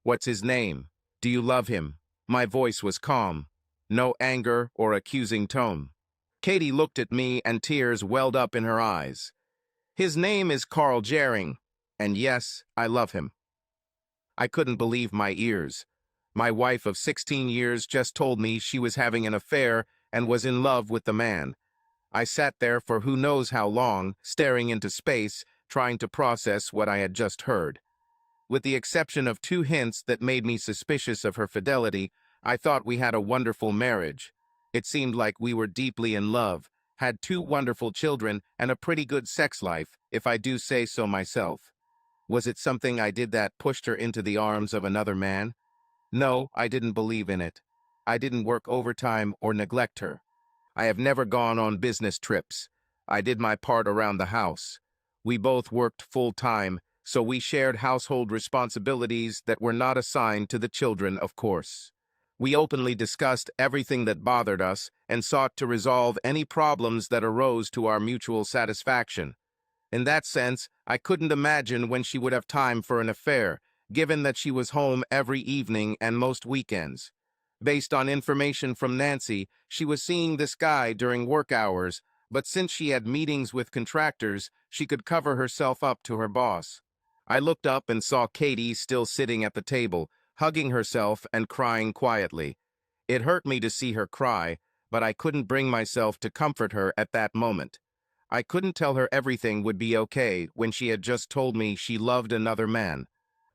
What's his name? Do you love him? My voice was calm. No anger or accusing tone. Katie looked at me and tears welled up in her eyes. His name is Carl Jering, and yes, I love him. I couldn't believe my ears. My wife of 16 years just told me she was having an affair and was in love with the man. I sat there for who knows how long, staring into space, trying to process what I had just heard. With the exception of 2 hints that made me suspicious of her fidelity, I thought we had a wonderful marriage. It seemed like we were deeply in love, had 2 wonderful children, and a pretty good sex life, if I do say so myself. Was it something I did that pushed her into the arms of another man? No, I didn't believe in it. I didn't work overtime or neglect her. I have never gone on business trips. I did my part around the house. We both worked full-time, so we shared household responsibilities that were not assigned to the children, of course. We openly discussed everything that bothered us and sought to resolve any problems that arose to our mutual satisfaction. In that sense, I couldn't imagine when she would have time for an affair, given that she was home every evening and most weekends. Based on information from Nancy, she was seeing this guy during work hours, but since she had meetings with contractors, she could cover herself up to her boss. I looked up and saw Katie still sitting at the table, hugging herself and crying quietly. It hurt me to see her cry, but I couldn't bring myself to comfort her at that moment. I couldn't tell her everything would be okay when she had just told me she loved another man.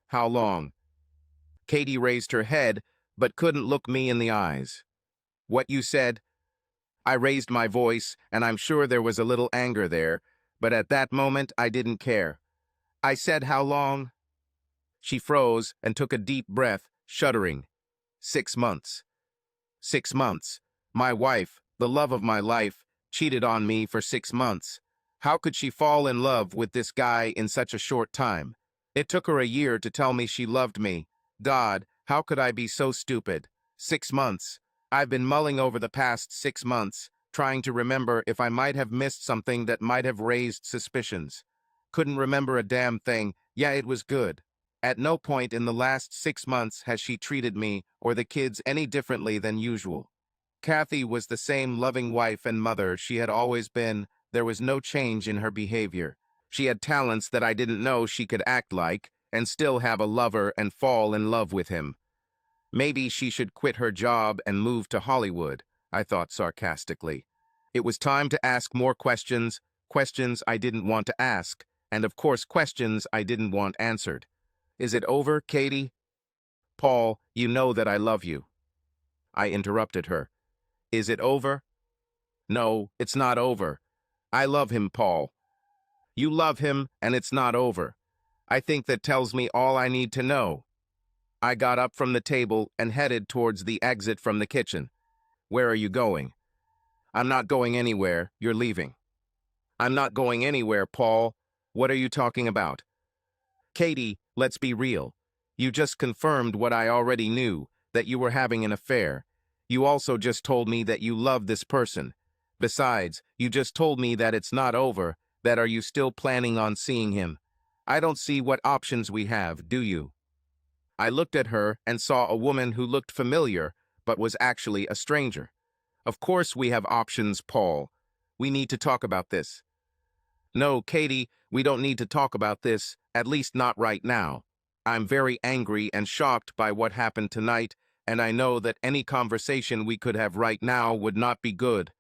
How long? Katie raised her head, but couldn't look me in the eyes. What you said? I raised my voice, and I'm sure there was a little anger there, but at that moment I didn't care. I said how long? She froze and took a deep breath, shuddering. 6 months. 6 months. My wife, the love of my life, cheated on me for 6 months. How could she fall in love with this guy in such a short time? It took her a year to tell me she loved me. God, how could I be so stupid? 6 months. I've been mulling over the past 6 months, trying to remember if I might have missed something that might have raised suspicions. Couldn't remember a damn thing. Yeah, it was good. At no point in the last 6 months has she treated me or the kids any differently than usual. Kathy was the same loving wife and mother she had always been. There was no change in her behavior. She had talents that I didn't know she could act like, and still have a lover and fall in love with him. Maybe she should quit her job and move to Hollywood, I thought sarcastically. It was time to ask more questions, questions I didn't want to ask, and of course questions I didn't want answered. Is it over, Katie? Paul, you know that I love you. I interrupted her. Is it over? No, it's not over. I love him, Paul. You love him, and it's not over. I think that tells me all I need to know. I got up from the table and headed towards the exit from the kitchen. Where are you going? I'm not going anywhere. You're leaving. I'm not going anywhere, Paul. What are you talking about? Katie, let's be real. You just confirmed what I already knew, that you were having an affair. You also just told me that you love this person. Besides, you just told me that it's not over, that are you still planning on seeing him? I don't see what options we have, do you? I looked at her and saw a woman who looked familiar, but was actually a stranger. Of course we have options, Paul. We need to talk about this. No, Katie, we don't need to talk about this, at least not right now. I'm very angry and shocked by what happened tonight, and I know that any conversation we could have right now would not be good.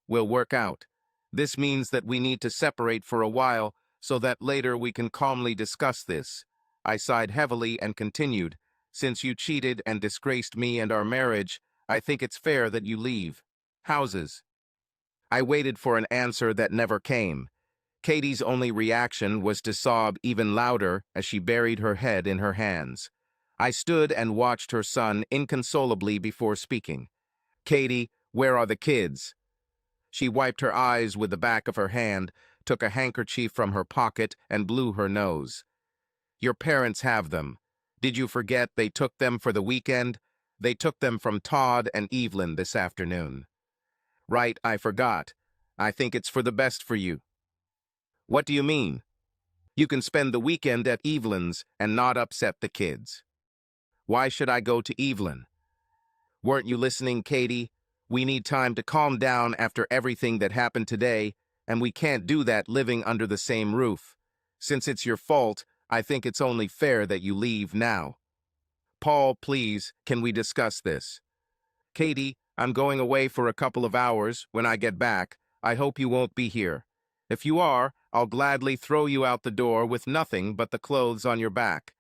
We'll work out. This means that we need to separate for a while so that later we can calmly discuss this. I sighed heavily and continued, since you cheated and disgraced me and our marriage, I think it's fair that you leave. Houses. I waited for an answer that never came. Katie's only reaction was to sob even louder as she buried her head in her hands. I stood and watched her son inconsolably before speaking. Katie, where are the kids? She wiped her eyes with the back of her hand, took a handkerchief from her pocket, and blew her nose. Your parents have them. Did you forget they took them for the weekend? They took them from Todd and Evelyn this afternoon. Right, I forgot. I think it's for the best for you. What do you mean? You can spend the weekend at Evelyn's and not upset the kids. Why should I go to Evelyn? Weren't you listening, Katie? We need time to calm down after everything that happened today, and we can't do that living under the same roof. Since it's your fault, I think it's only fair that you leave now. Paul, please, can we discuss this? Katie, I'm going away for a couple of hours. When I get back, I hope you won't be here. If you are, I'll gladly throw you out the door with nothing but the clothes on your back.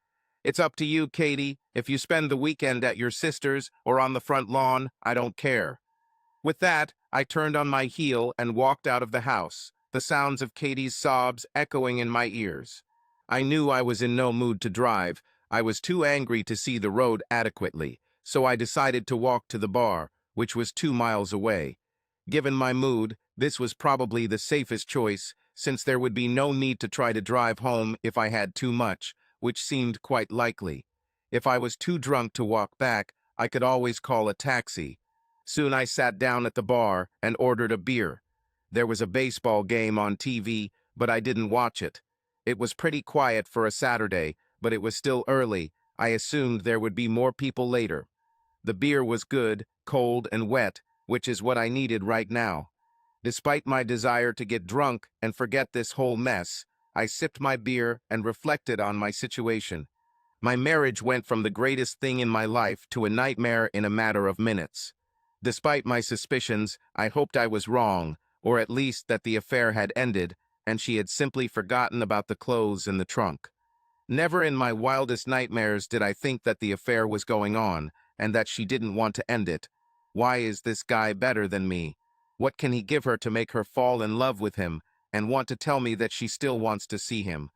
It's up to you, Katie. If you spend the weekend at your sister's or on the front lawn, I don't care. With that, I turned on my heel and walked out of the house, the sounds of Katie's sobs echoing in my ears. I knew I was in no mood to drive. I was too angry to see the road adequately, so I decided to walk to the bar, which was 2 miles away. Given my mood, this was probably the safest choice, since there would be no need to try to drive home if I had too much, which seemed quite likely. If I was too drunk to walk back, I could always call a taxi. Soon I sat down at the bar and ordered a beer. There was a baseball game on TV, but I didn't watch it. It was pretty quiet for a Saturday, but it was still early. I assumed there would be more people later. The beer was good, cold and wet, which is what I needed right now. Despite my desire to get drunk and forget this whole mess, I sipped my beer and reflected on my situation. My marriage went from the greatest thing in my life to a nightmare in a matter of minutes. Despite my suspicions, I hoped I was wrong, or at least that the affair had ended, and she had simply forgotten about the clothes in the trunk. Never in my wildest nightmares did I think that the affair was going on, and that she didn't want to end it. Why is this guy better than me? What can he give her to make her fall in love with him, and want to tell me that she still wants to see him?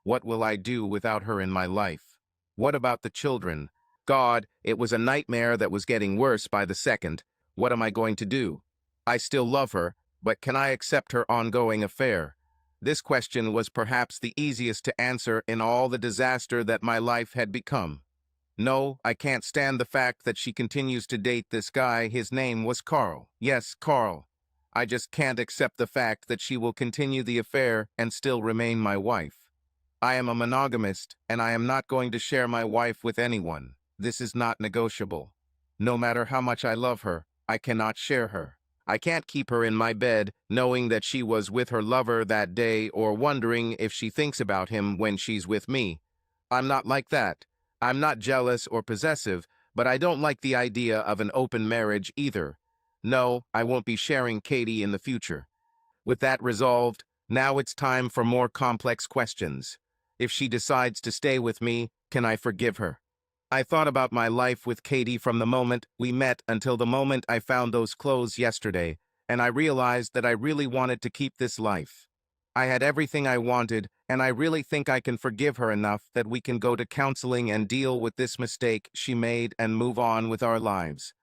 What will I do without her in my life? What about the children? God, it was a nightmare that was getting worse by the second. What am I going to do? I still love her, but can I accept her ongoing affair? This question was perhaps the easiest to answer in all the disaster that my life had become. No, I can't stand the fact that she continues to date this guy. His name was Carl. Yes, Carl. I just can't accept the fact that she will continue the affair and still remain my wife. I am a monogamist, and I am not going to share my wife with anyone. This is not negotiable. No matter how much I love her, I cannot share her. I can't keep her in my bed knowing that she was with her lover that day or wondering if she thinks about him when she's with me. I'm not like that. I'm not jealous or possessive, but I don't like the idea of an open marriage either. No, I won't be sharing Katie in the future. With that resolved, now it's time for more complex questions. If she decides to stay with me, can I forgive her? I thought about my life with Katie from the moment we met until the moment I found those clothes yesterday, and I realized that I really wanted to keep this life. I had everything I wanted, and I really think I can forgive her enough that we can go to counseling and deal with this mistake she made and move on with our lives.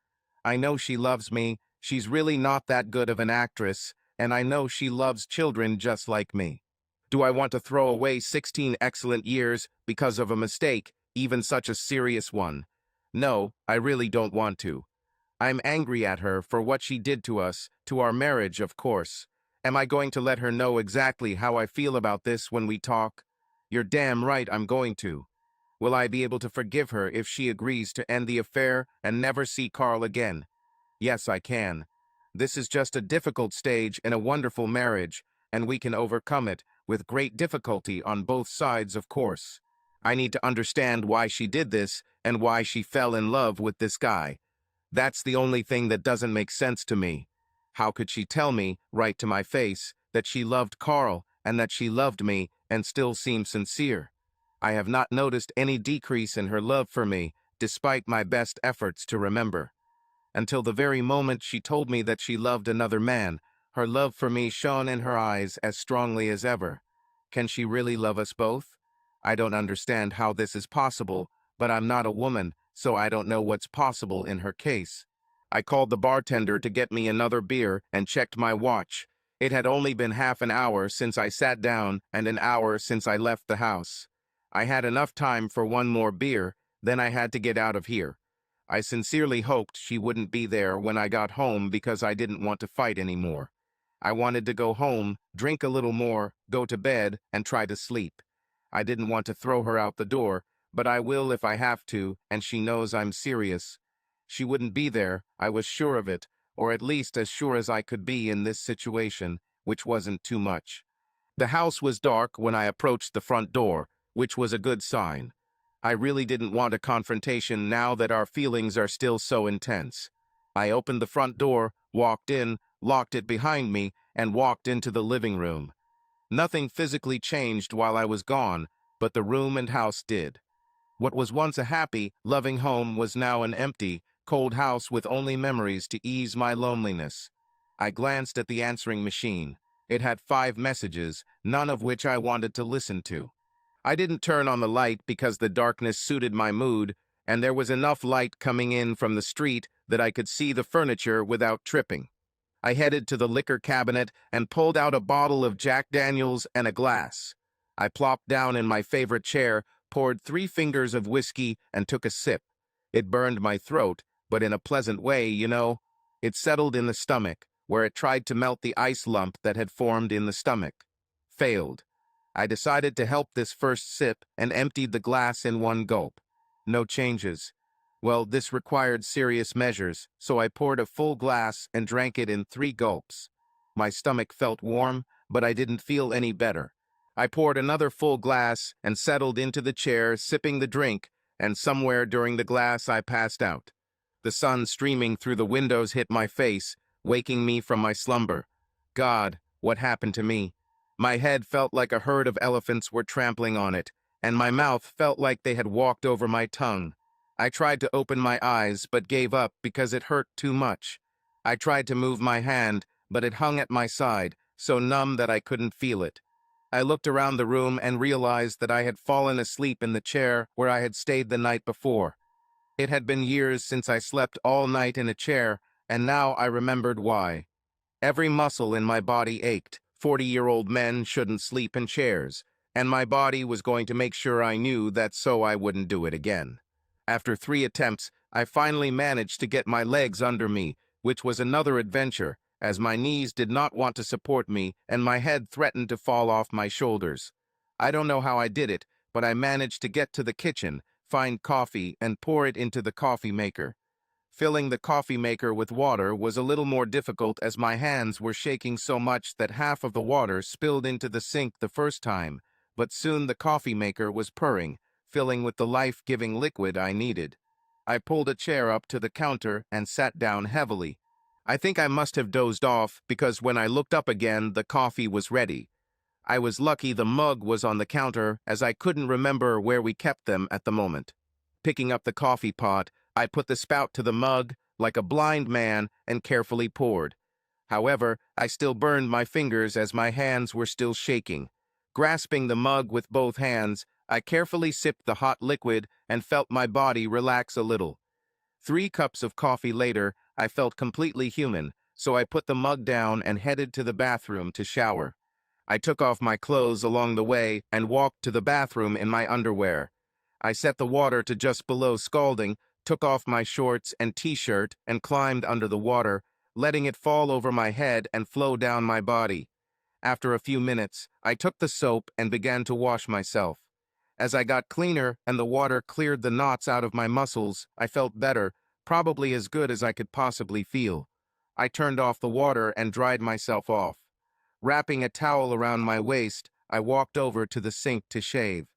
I know she loves me. She's really not that good of an actress, and I know she loves children just like me. Do I want to throw away 16 excellent years because of a mistake, even such a serious one? No, I really don't want to. I'm angry at her for what she did to us, to our marriage, of course. Am I going to let her know exactly how I feel about this when we talk? You're damn right I'm going to. Will I be able to forgive her if she agrees to end the affair and never see Carl again? Yes, I can. This is just a difficult stage in a wonderful marriage, and we can overcome it with great difficulty on both sides, of course. I need to understand why she did this and why she fell in love with this guy. That's the only thing that doesn't make sense to me. How could she tell me, right to my face, that she loved Carl and that she loved me and still seem sincere? I have not noticed any decrease in her love for me, despite my best efforts to remember. Until the very moment she told me that she loved another man, her love for me shone in her eyes as strongly as ever. Can she really love us both? I don't understand how this is possible, but I'm not a woman, so I don't know what's possible in her case. I called the bartender to get me another beer and checked my watch. It had only been half an hour since I sat down and an hour since I left the house. I had enough time for one more beer, then I had to get out of here. I sincerely hoped she wouldn't be there when I got home because I didn't want to fight anymore. I wanted to go home, drink a little more, go to bed, and try to sleep. I didn't want to throw her out the door, but I will if I have to, and she knows I'm serious. She wouldn't be there, I was sure of it, or at least as sure as I could be in this situation, which wasn't too much. The house was dark when I approached the front door, which was a good sign. I really didn't want a confrontation now that our feelings are still so intense. I opened the front door, walked in, locked it behind me, and walked into the living room. Nothing physically changed while I was gone, but the room and house did. What was once a happy, loving home was now an empty, cold house with only memories to ease my loneliness. I glanced at the answering machine. It had 5 messages, none of which I wanted to listen to. I didn't turn on the light because the darkness suited my mood, and there was enough light coming in from the street that I could see the furniture without tripping. I headed to the liquor cabinet and pulled out a bottle of Jack Daniels and a glass. I plopped down in my favorite chair, poured 3 fingers of whiskey, and took a sip. It burned my throat, but in a pleasant way, you know. It settled in the stomach, where it tried to melt the ice lump that had formed in the stomach. Failed. I decided to help this first sip and emptied the glass in one gulp. No changes. Well, this required serious measures, so I poured a full glass and drank it in 3 gulps. My stomach felt warm, but I didn't feel any better. I poured another full glass and settled into the chair, sipping the drink, and somewhere during the glass I passed out. The sun streaming through the windows hit my face, waking me from my slumber. God, what happened to me? My head felt like a herd of elephants were trampling on it, and my mouth felt like they had walked over my tongue. I tried to open my eyes, but gave up because it hurt too much. I tried to move my hand, but it hung at my side, so numb that I couldn't feel it. I looked around the room and realized that I had fallen asleep in the chair where I had stayed the night before. It had been years since I slept all night in a chair, and now I remembered why. Every muscle in my body ached. 40-year-old men shouldn't sleep in chairs, and my body was going to make sure I knew that so I wouldn't do it again. After 3 attempts, I finally managed to get my legs under me, which was another adventure, as my knees did not want to support me and my head threatened to fall off my shoulders. I don't know how I did it, but I managed to get to the kitchen, find coffee, and pour it into the coffee maker. Filling the coffee maker with water was a little more difficult as my hands were shaking so much that half of the water spilled into the sink the first time, but soon the coffee maker was purring, filling with the life-giving liquid I needed. I pulled a chair up to the counter and sat down heavily. I think I must have dozed off because when I looked up again, the coffee was ready. I was lucky the mug was on the counter as I couldn't remember where we kept them at the moment. Picking up the coffee pot, I put the spout to the mug like a blind man and carefully poured. However, I still burned my fingers as my hands were still shaking. Grasping the mug with both hands, I carefully sipped the hot liquid and felt my body relax a little. 3 cups of coffee later, I felt completely human, so I put the mug down and headed to the bathroom to shower. I took off my clothes along the way and walked to the bathroom in my underwear. I set the water to just below scalding, took off my shorts and t-shirt and climbed under the water, letting it fall over my head and flow down my body. After a few minutes, I took the soap and began to wash myself. As I got cleaner and the water cleared the knots out of my muscles, I felt better, probably as good as I could possibly feel. I turned off the water and dried myself off. Wrapping a towel around my waist, I walked over to the sink to shave.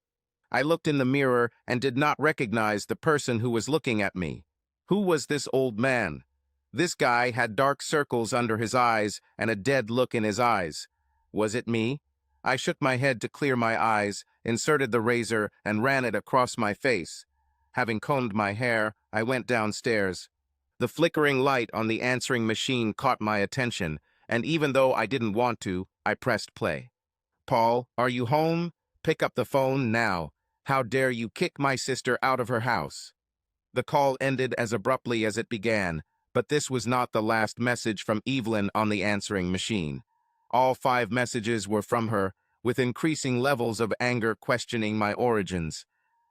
I looked in the mirror and did not recognize the person who was looking at me. Who was this old man? This guy had dark circles under his eyes and a dead look in his eyes. Was it me? I shook my head to clear my eyes, inserted the razor, and ran it across my face. Having combed my hair, I went downstairs. The flickering light on the answering machine caught my attention, and even though I didn't want to, I pressed play. "Paul, are you home? Pick up the phone now. How dare you kick my sister out of her house?" The call ended as abruptly as it began, but this was not the last message from Evelyn on the answering machine. All 5 messages were from her, with increasing levels of anger questioning my origins.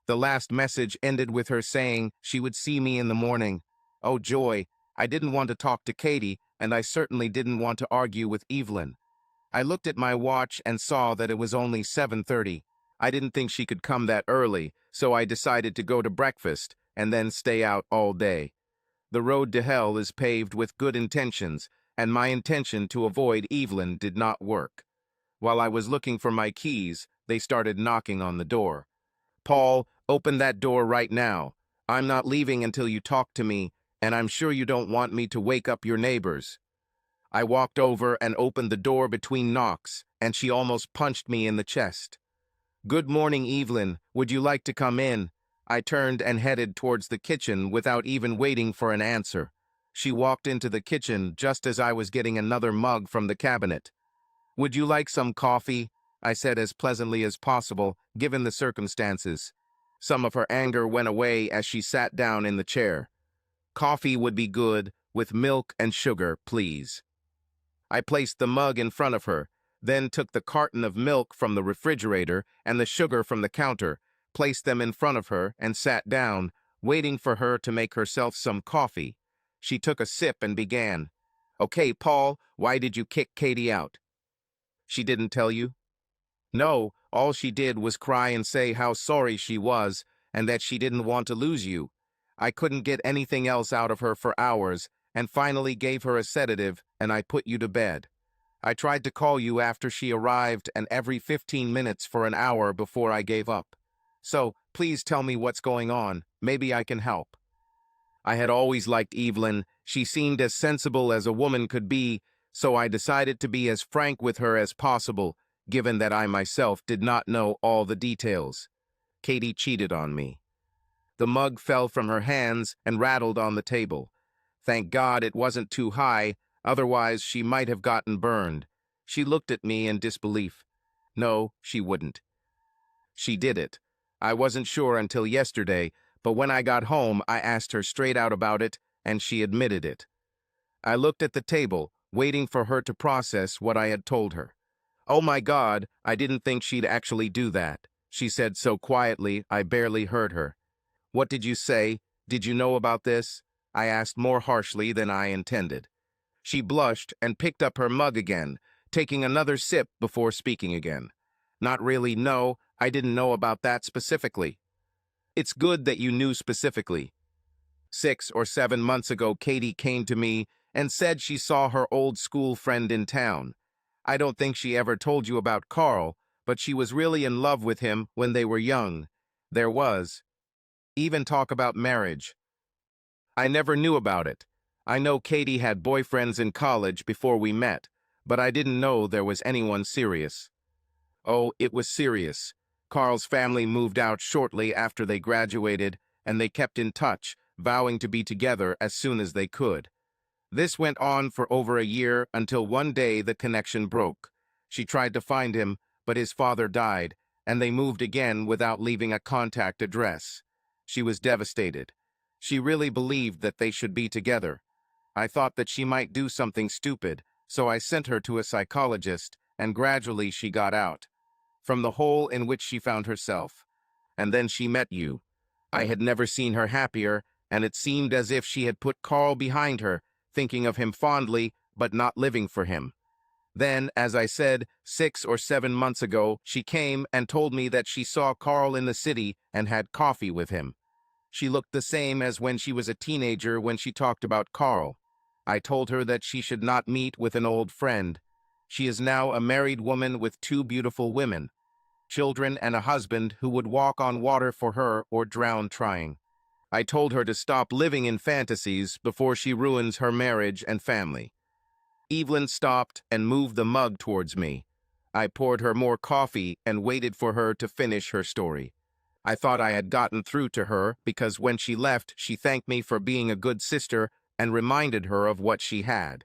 The last message ended with her saying she would see me in the morning. Oh joy, I didn't want to talk to Katie, and I certainly didn't want to argue with Evelyn. I looked at my watch and saw that it was only 7:30. I didn't think she could come that early, so I decided to go to breakfast and then stay out all day. The road to hell is paved with good intentions, and my intention to avoid Evelyn did not work. While I was looking for my keys, they started knocking on the door. "Paul, open that door right now. I'm not leaving until you talk to me, and I'm sure you don't want me to wake up your neighbors." I walked over and opened the door between knocks, and she almost punched me in the chest. "Good morning, Evelyn. Would you like to come in?" I turned and headed towards the kitchen without even waiting for an answer. She walked into the kitchen just as I was getting another mug from the cabinet. "Would you like some coffee?" I said as pleasantly as possible, given the circumstances. Some of her anger went away as she sat down in the chair. "Coffee would be good, with milk and sugar, please." I placed the mug in front of her, then took the carton of milk from the refrigerator and the sugar from the counter, placed them in front of her, and sat down, waiting for her to make herself some coffee. She took a sip and began, "Okay, Paul, why did you kick Katie out?" "She didn't tell you?" "No, all she did was cry and say how sorry she was and that she didn't want to lose you. I couldn't get anything else out of her for hours and finally gave her a sedative and I put you to bed. I tried to call you after she arrived and every 15 minutes for an hour before I gave up. So, please tell me what's going on. Maybe I can help." I had always liked Evelyn. She seemed as sensible as a woman could be, so I decided to be as frank with her as possible, given that I myself did not know all the details. Katie cheated on me. The mug fell from her hands and rattled on the table. Thank God it wasn't too high, otherwise she might have gotten burned. She looked at me in disbelief. No, she wouldn't. She did it. I wasn't sure until yesterday, but when I got home, I asked her straight out about it, and she admitted it. I looked at the table, waiting for her to process what I had told her. "Oh my God, I didn't think she'd actually do that," she said so quietly I barely heard her. "What did you say? Did you know about this?" I asked more harshly than I intended. She blushed and picked up her mug again, taking another sip before speaking again. "Not really, no, I didn't know about that specifically." "It's good that you knew specifically. 6 or 7 months ago, Katie came to me and said she saw her old school friend in town. I don't think she ever told you about Carl, but she was really in love with him when they were young. There was even talk about marriage. I never knew about it. I know Katie had boyfriends in college before we met, but I didn't know there was anyone serious." "Oh, it was serious. Carl's family moved out shortly after they graduated, and they kept in touch, vowing to be together as soon as they could. This went on for over a year until one day the connection broke. She tried to find him, but his father died, and they moved again without leaving a contact address. She was devastated. She really believed that they should be together. I thought that she might do something stupid, so I sent her to a psychologist, and gradually she got out from the hole in which she found herself. And then she met you. I had never seen her happier, and it seemed as if she had put Carl behind her, thinking of him fondly, but not living for him. Then, as I said, 6 or 7 months ago, she came and told me that she saw Carl in the city and had coffee with him. She looked the same as when she was a teenager when she talked about Carl. I told her that she should not meet with an old friend. She is now a married woman with 2 beautiful women, children and a husband who would walk on water for her or drown trying. I told her to stop living in fantasies before she ruins her marriage and family." Evelyn stopped and moved the mug towards me. I poured her more coffee and waited for her to finish her story. I thought I had gotten through to her because when she left, she thanked me for being a good sister and reminded her of what she had.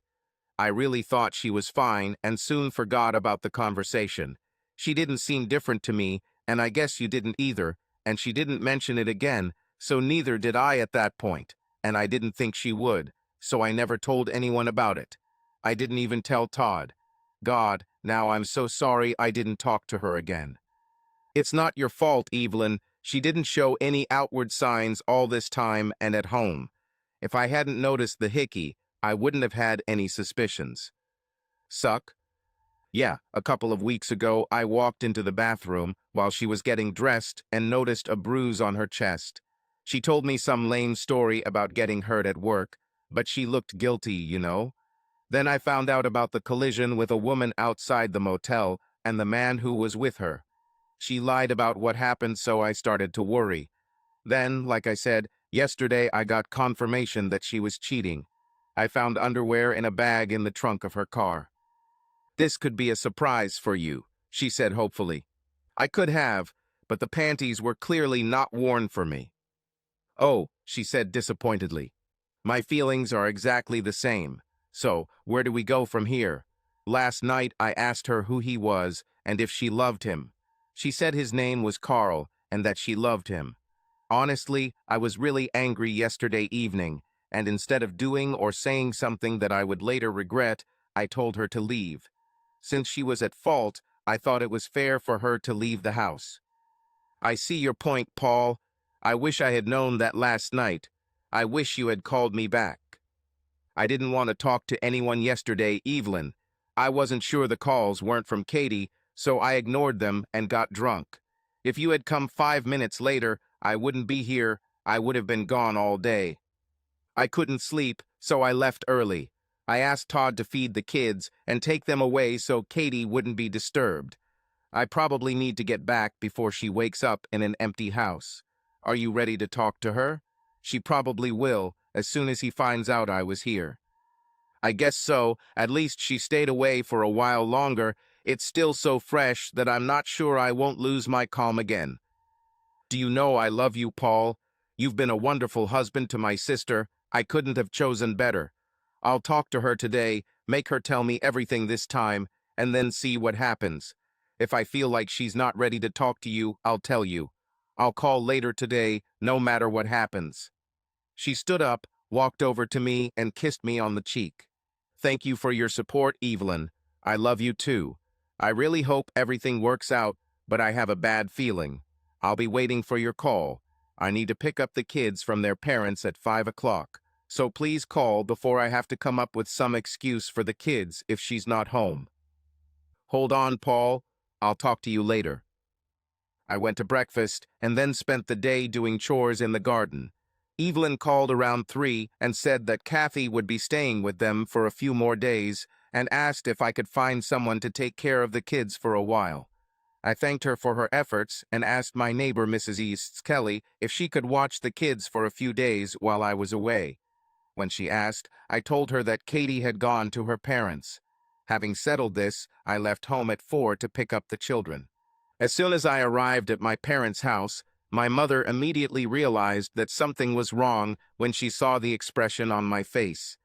I really thought she was fine and soon forgot about the conversation. She didn't seem different to me, and I guess you didn't either, and she didn't mention it again, so neither did I at that point, and I didn't think she would, so I never told anyone about it. I didn't even tell Todd. God, now I'm so sorry I didn't talk to her again. It's not your fault, Evelyn. She didn't show any outward signs all this time and at home. If I hadn't noticed the hickey, I wouldn't have had any suspicions. Suck? Yeah, a couple of weeks ago, I walked into the bathroom while she was getting dressed and noticed a bruise on her chest. She told me some lame story about getting hurt at work, but she looked guilty. Then I found out about the collision with a woman outside the motel and the man who was with her. She lied about what happened, so I started to worry. Then, like I said, yesterday I got confirmation that she was cheating. I found underwear in a bag in the trunk of her car. "This could be a surprise for you," she said hopefully. I could have, but the panties were clearly not worn for me. "Oh," she said disappointedly. "My feelings are exactly the same. So, where do we go from here?" Last night I asked her who he was and if she loved him. She said his name was Carl and that she loved him. Honestly, I was really angry yesterday evening, and instead of doing or saying something that I would later regret, I told her to leave. Since she was at fault, I thought it was fair for her to leave the house. "I see your point, Paul. I wish I had known that last night. I wish you had called me back. I didn't want to talk to anyone yesterday, Evelyn. I wasn't sure the calls weren't from Katie, so I ignored them and got drunk. If you had come 5 minutes later, I wouldn't be here. I would have been gone all day. I couldn't sleep, so I left early. I asked Todd to feed the kids and take them away so Katie wouldn't be disturbed. I probably need to get back before she wakes up in an empty house. Are you ready to talk to her? She probably will, as soon as he finds out I was here." I guess so. At least she stayed away for a while longer. It's still so fresh that I'm not sure I won't lose my calm again. "Do you know I love you, Paul? You've been a wonderful husband to my sister. I couldn't have chosen better. I'll talk to her today, make her tell me everything this time, and then see what happens. If I feel like she's not ready to talk to you, I'll tell you. I'll call later today, no matter what happens." She stood up, walked over to me, and kissed me on the cheek. "Thank you for your support, Evelyn. I love you too. I really hope everything works out, but I have a bad feeling. I'll be waiting for your call. I need to pick up the kids from their parents at 5 o'clock. So please call before I have to come up with some excuse for the kids if she's not home." "Hold on, Paul. I'll talk to you later." I went to breakfast and then spent the day doing chores in the garden. Evelyn called around 3 and said that Kathy would be staying with them for a few more days and asked if I could find someone to take care of the kids for a while. I thanked her for her efforts and asked my neighbor, Mrs. East Kelly, if she could watch the kids for a few days while I was away. When she asked, I told her that Katie had gone to her parents. Having settled this, I left home at 4 to pick up the children. As soon as I arrived at my parents' house, my mother immediately realized that something was wrong when she saw the expression on my face.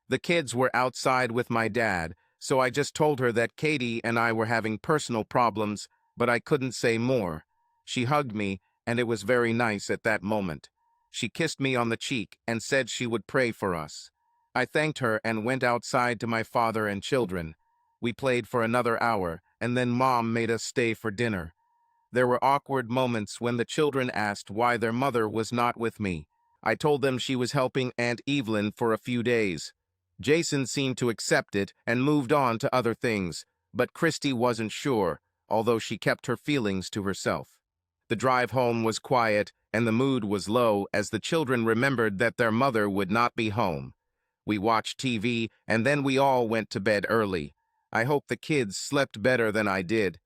The kids were outside with my dad, so I just told her that Katie and I were having personal problems, but I couldn't say more. She hugged me, and it was very nice at that moment. She kissed me on the cheek and said she would pray for us. I thanked her and went outside to my father and children. We played for another hour, and then Mom made us stay for dinner. There were awkward moments when the children asked why their mother was not with me. I told them she was helping Aunt Evelyn for a few days. Jason seemed to accept it and moved on to other things, but Christy wasn't sure, although she kept her feelings to herself. The drive home was quiet, and the mood was low as the children remembered that their mother would not be home. We watched TV, and then we all went to bed early. I hope the kids slept better than I did.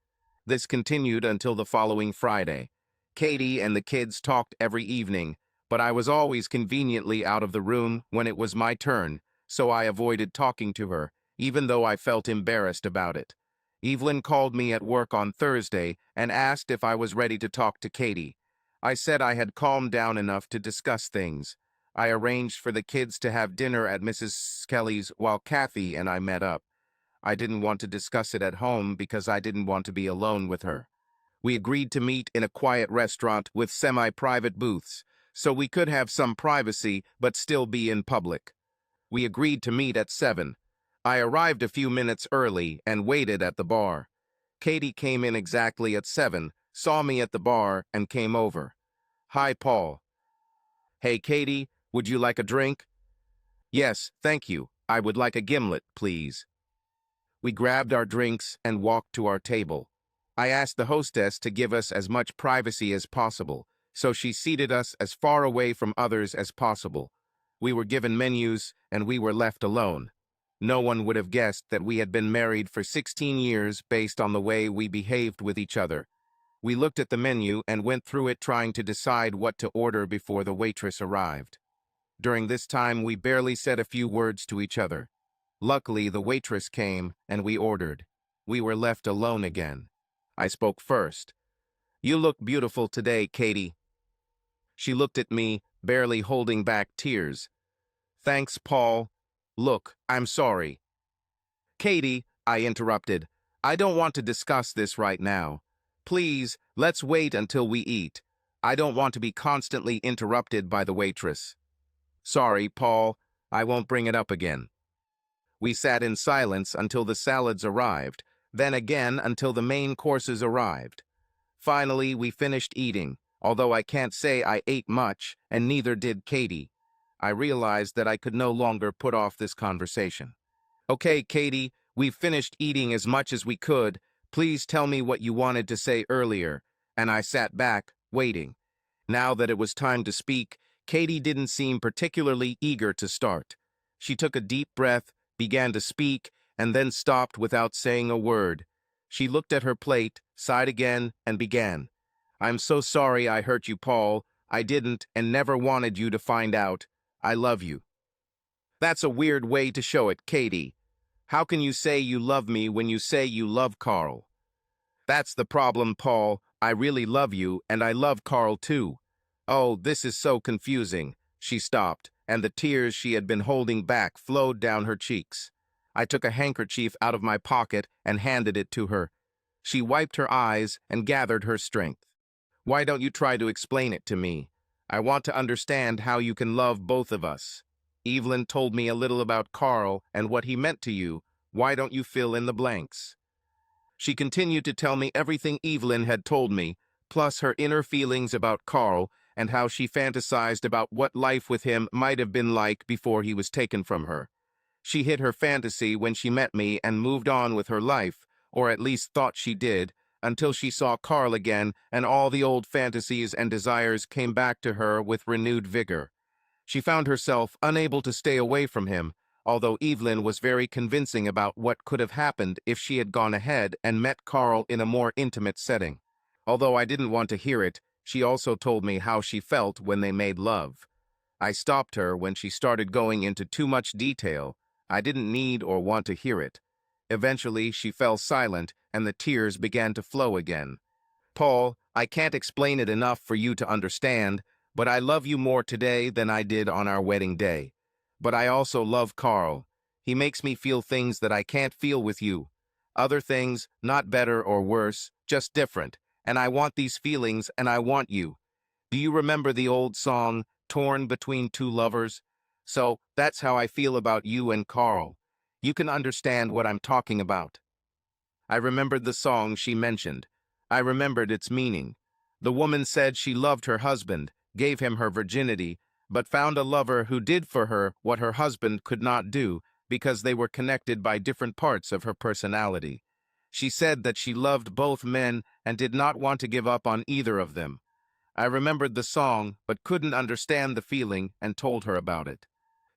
This continued until the following Friday. Katie and the kids talked every evening, but I was always conveniently out of the room when it was my turn, so I avoided talking to her, even though I felt embarrassed about it. Evelyn called me at work on Thursday and asked if I was ready to talk to Katie. I said I had calmed down enough to discuss things. I arranged for the kids to have dinner at Mrs. Kelly's while Kathy and I met up. I didn't want to discuss it at home because I didn't want to be alone with her. We agreed to meet in a quiet restaurant with semi-private booths, so we could have some privacy but still be in public. We agreed to meet at 7. I arrived a few minutes early and waited at the bar. Katie came in exactly at 7, saw me at the bar, and came over. "Hi, Paul." "Hey, Katie, would you like a drink?" "Yes, thank you. I would like a gimlet, please." We grabbed our drinks and walked to our table. I asked the hostess to give us as much privacy as possible, so she seated us as far away from others as possible. We were given menus, and we were left alone. No one would have guessed that we had been married for 16 years based on the way we behaved with each other. We looked at the menu and went through it trying to decide what to order before the waitress arrived. During this time, we barely said a few words to each other. Luckily, the waitress came, and we ordered. We were left alone again. I spoke first. "You look beautiful today, Katie." She looked at me, barely holding back tears. "Thanks, Paul. Look, I'm sorry." "Katie," I interrupted, "I don't want to discuss this right now. Please, let's wait until we eat. I don't want to be constantly interrupted by the waitress." "Sorry, Paul. I won't bring it up again." We sat in silence until the salads arrived, then again until the main courses arrived. Finally, we finished eating, although I can't say I ate much, and neither did Katie. I realized that I could no longer put off this conversation. "Okay, Katie, we've finished eating as much as we could. Please tell me what you wanted to say earlier." And I sat back, waiting. Now that it was time to speak, Katie didn't seem particularly eager to start. She took a deep breath, began to speak, and then stopped without saying a word. She looked at her plate, sighed again, and began. "I'm so sorry I hurt you, Paul. I didn't and never wanted you to find out. I love you." "That's a weird way to show it, Katie. How can you say you love me when you say you love Carl?" "That's the problem, Paul. I really love you, and I love Carl too." "Oh, this is so confusing." She stopped, and the tears she had been holding back flowed down her cheeks. I took a handkerchief out of my pocket and handed it to her. She wiped her eyes and gathered her strength. "Why don't you try to explain it to me? I want to understand how you can love both of us. Evelyn told me a little about Carl and what he meant to you. Why don't you fill in the blanks?" She continued to tell me everything Evelyn had told me, plus her inner feelings about Carl and how she fantasized about what life with him might have been like before he was taken from her. She hid her fantasy when she met me and moved on with her life, or at least thought she did, until she saw Carl again and all the old fantasies and desires came back to her with renewed vigor. She found herself unable to stay away from him, although Evelyn was very convincing about what could have happened if she had gone ahead and met Carl in a more intimate setting. Although I didn't want to hear it, she also told me how she felt when they made love. I stopped her when she started going into too much detail. I didn't need or want to hear it. Eventually, she fell silent, and the tears began to flow again. "Paul, I can't explain it enough for you to understand, but I love you more today than I did on our wedding day. But I also love Carl. He makes me feel things that I can't feel with you. Other things, not better or worse, just different. And I want these feelings, and I want you. Do you remember the old song, Torn Between Two Lovers? So that's how I feel about you and Carl. You can understand what I'm talking about." I remembered the song she mentioned. I remembered its meaning. The woman said she loved her husband, gave him her virginity, but found a lover who did for her what her husband could not do because they were connected by different parts of her personality. She said that she loved both men and did not want to give up on either of them. I remembered the song, but couldn't understand the feeling and told her about it.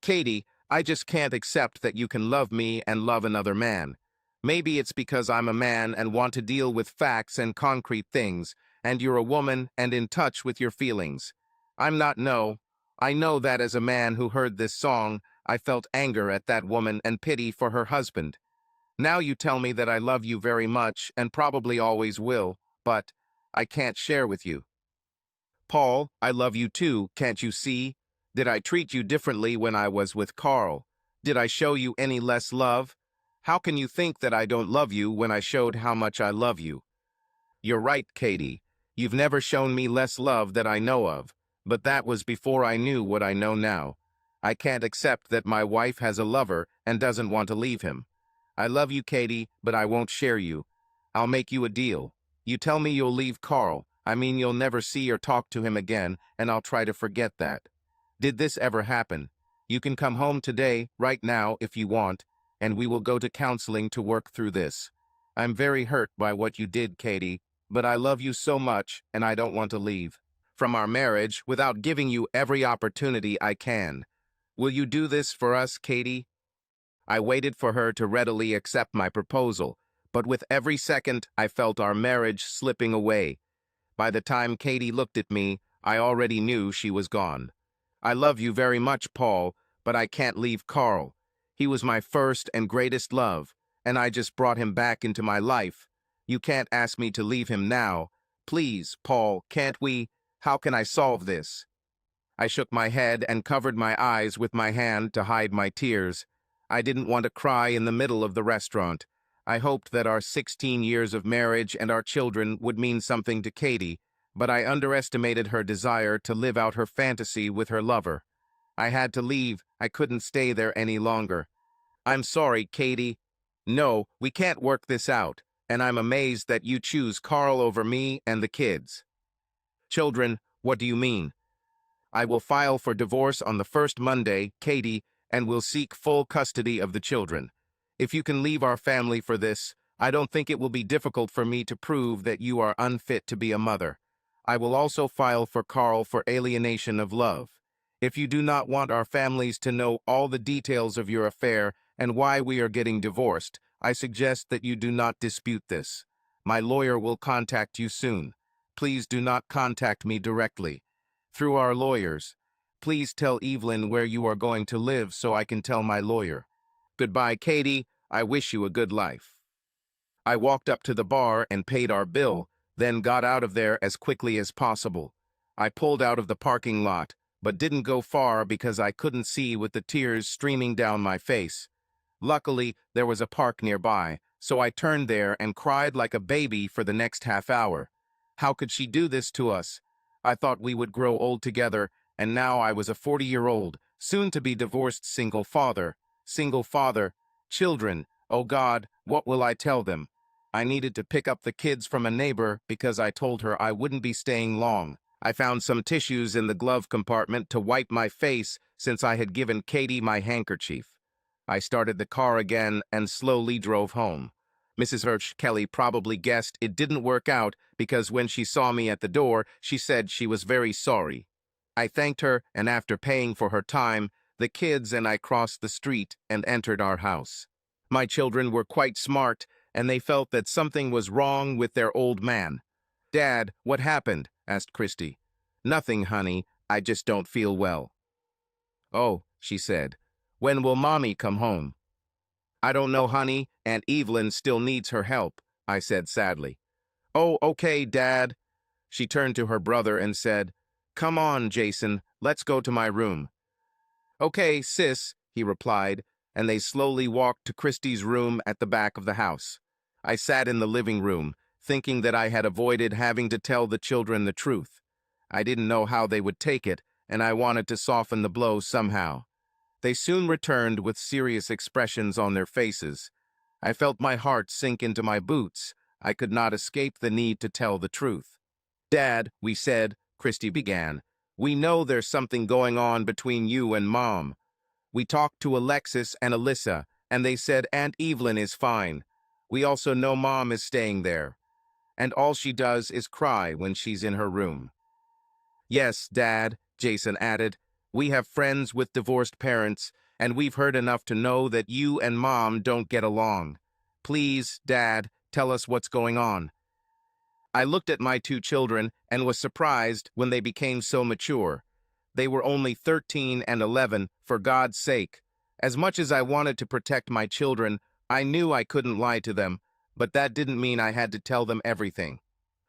"Katie, I just can't accept that you can love me and love another man. Maybe it's because I'm a man and want to deal with facts and concrete things, and you're a woman and in touch with your feelings. I'm not, no. I know that as a man who heard this song, I felt anger at that woman and pity for her husband. Now you tell me that I love you very much and probably always will, but I can't share with you. Paul, I love you too, can't you see? Did I treat you differently when I was with Carl? Did I show you any less love? How can you think that I don't love you when I showed how much I love you?" "You're right, Katie. You've never shown me less love that I know of, but that was before I knew what I know now. I can't accept that my wife has a lover and doesn't want to leave him. I love you, Katie, but I won't share you. I'll make you a deal. You tell me you'll leave Carl. I mean you'll never see or talk to him again, and I'll try to forget that. Did this ever happen? You can come home today, right now, if you want, and we will go to counseling to work through this. I'm very hurt by what you did, Katie, but I love you so much, and I don't want to leave from our marriage without giving you every opportunity I can. Will you do this for us, Katie? I waited for her to readily accept my proposal, but with every second I felt our marriage slipping away. By the time Katie looked at me, I already knew she was gone. I love you very much, Paul, but I can't leave Carl. He was my first and greatest love, and I just brought him back into my life. You can't ask me to leave him now. Please, Paul, can't we? How can I solve this? I shook my head and covered my eyes with my hand to hide my tears. I didn't want to cry in the middle of the restaurant. I hoped that our 16 years of marriage and our children would mean something to Katie, but I underestimated her desire to live out her fantasy with her lover. I had to leave. I couldn't stay there any longer. I'm sorry, Katie. No, we can't work this out, and I'm amazed that you choose Carl over me and the kids. Children, what do you mean? I will file for divorce on the first Monday, Katie, and will seek full custody of the children. If you can leave our family for this, I don't think it will be difficult for me to prove that you are unfit to be a mother. I will also file for Carl for alienation of love. If you do not want our families to know all the details of your affair and why we are getting divorced, I suggest that you do not dispute this. My lawyer will contact you soon. Please do not contact me directly. Through our lawyers. Please tell Evelyn where you are going to live so I can tell my lawyer. Goodbye, Katie. I wish you a good life. I walked up to the bar and paid our bill, then got out of there as quickly as possible. I pulled out of the parking lot, but didn't go far because I couldn't see with the tears streaming down my face. Luckily, there was a park nearby, so I turned there and cried like a baby for the next half hour. How could she do this to us? I thought we would grow old together, and now I was a 40-year-old, soon-to-be divorced single father. Children, oh God, what will I tell them? I needed to pick up the kids from a neighbor because I told her I wouldn't be staying long. I found some tissues in the glove compartment to wipe my face since I had given Katie my handkerchief. I started the car again and slowly drove home. Mrs. Hirsch Kelly probably guessed it didn't work out because when she saw me at the door, she said she was very sorry. I thanked her, and after paying for her time, the kids and I crossed the street and entered our house. My children were quite smart, and they felt that something was wrong with their old man. "Dad, what happened?" asked Christy. "Nothing, honey. I just don't feel well." "Oh," she said. "When will Mommy come home?" "I don't know, honey. Aunt Evelyn still needs her help," I said sadly. "Oh, okay, Dad." She turned to her brother and said, "Come on, Jason, let's go to my room." "Okay, sis," he replied, and they slowly walked to Christy's room at the back of the house. I sat in the living room, thinking that I had avoided having to tell the children the truth. I didn't know how they would take it, and I wanted to soften the blow somehow. They soon returned with serious expressions on their faces. I felt my heart sink into my boots. I could not escape the need to tell the truth. "Dad," we said, Christy began, "we know there's something going on between you and Mom. We talked to Alexis and Alyssa, and they said Aunt Evelyn is fine. We also know Mom is staying there. And all she does is cry when she's in her room." "Yes, Dad," Jason added. "We have friends with divorced parents, and we've heard enough to know that you and Mom don't get along. Please, Dad, tell us what's going on." I looked at my two children and was surprised when they became so mature. They were only 13 and 11, for God's sake. As much as I wanted to protect my children, I knew I couldn't lie to them, but that didn't mean I had to tell them everything.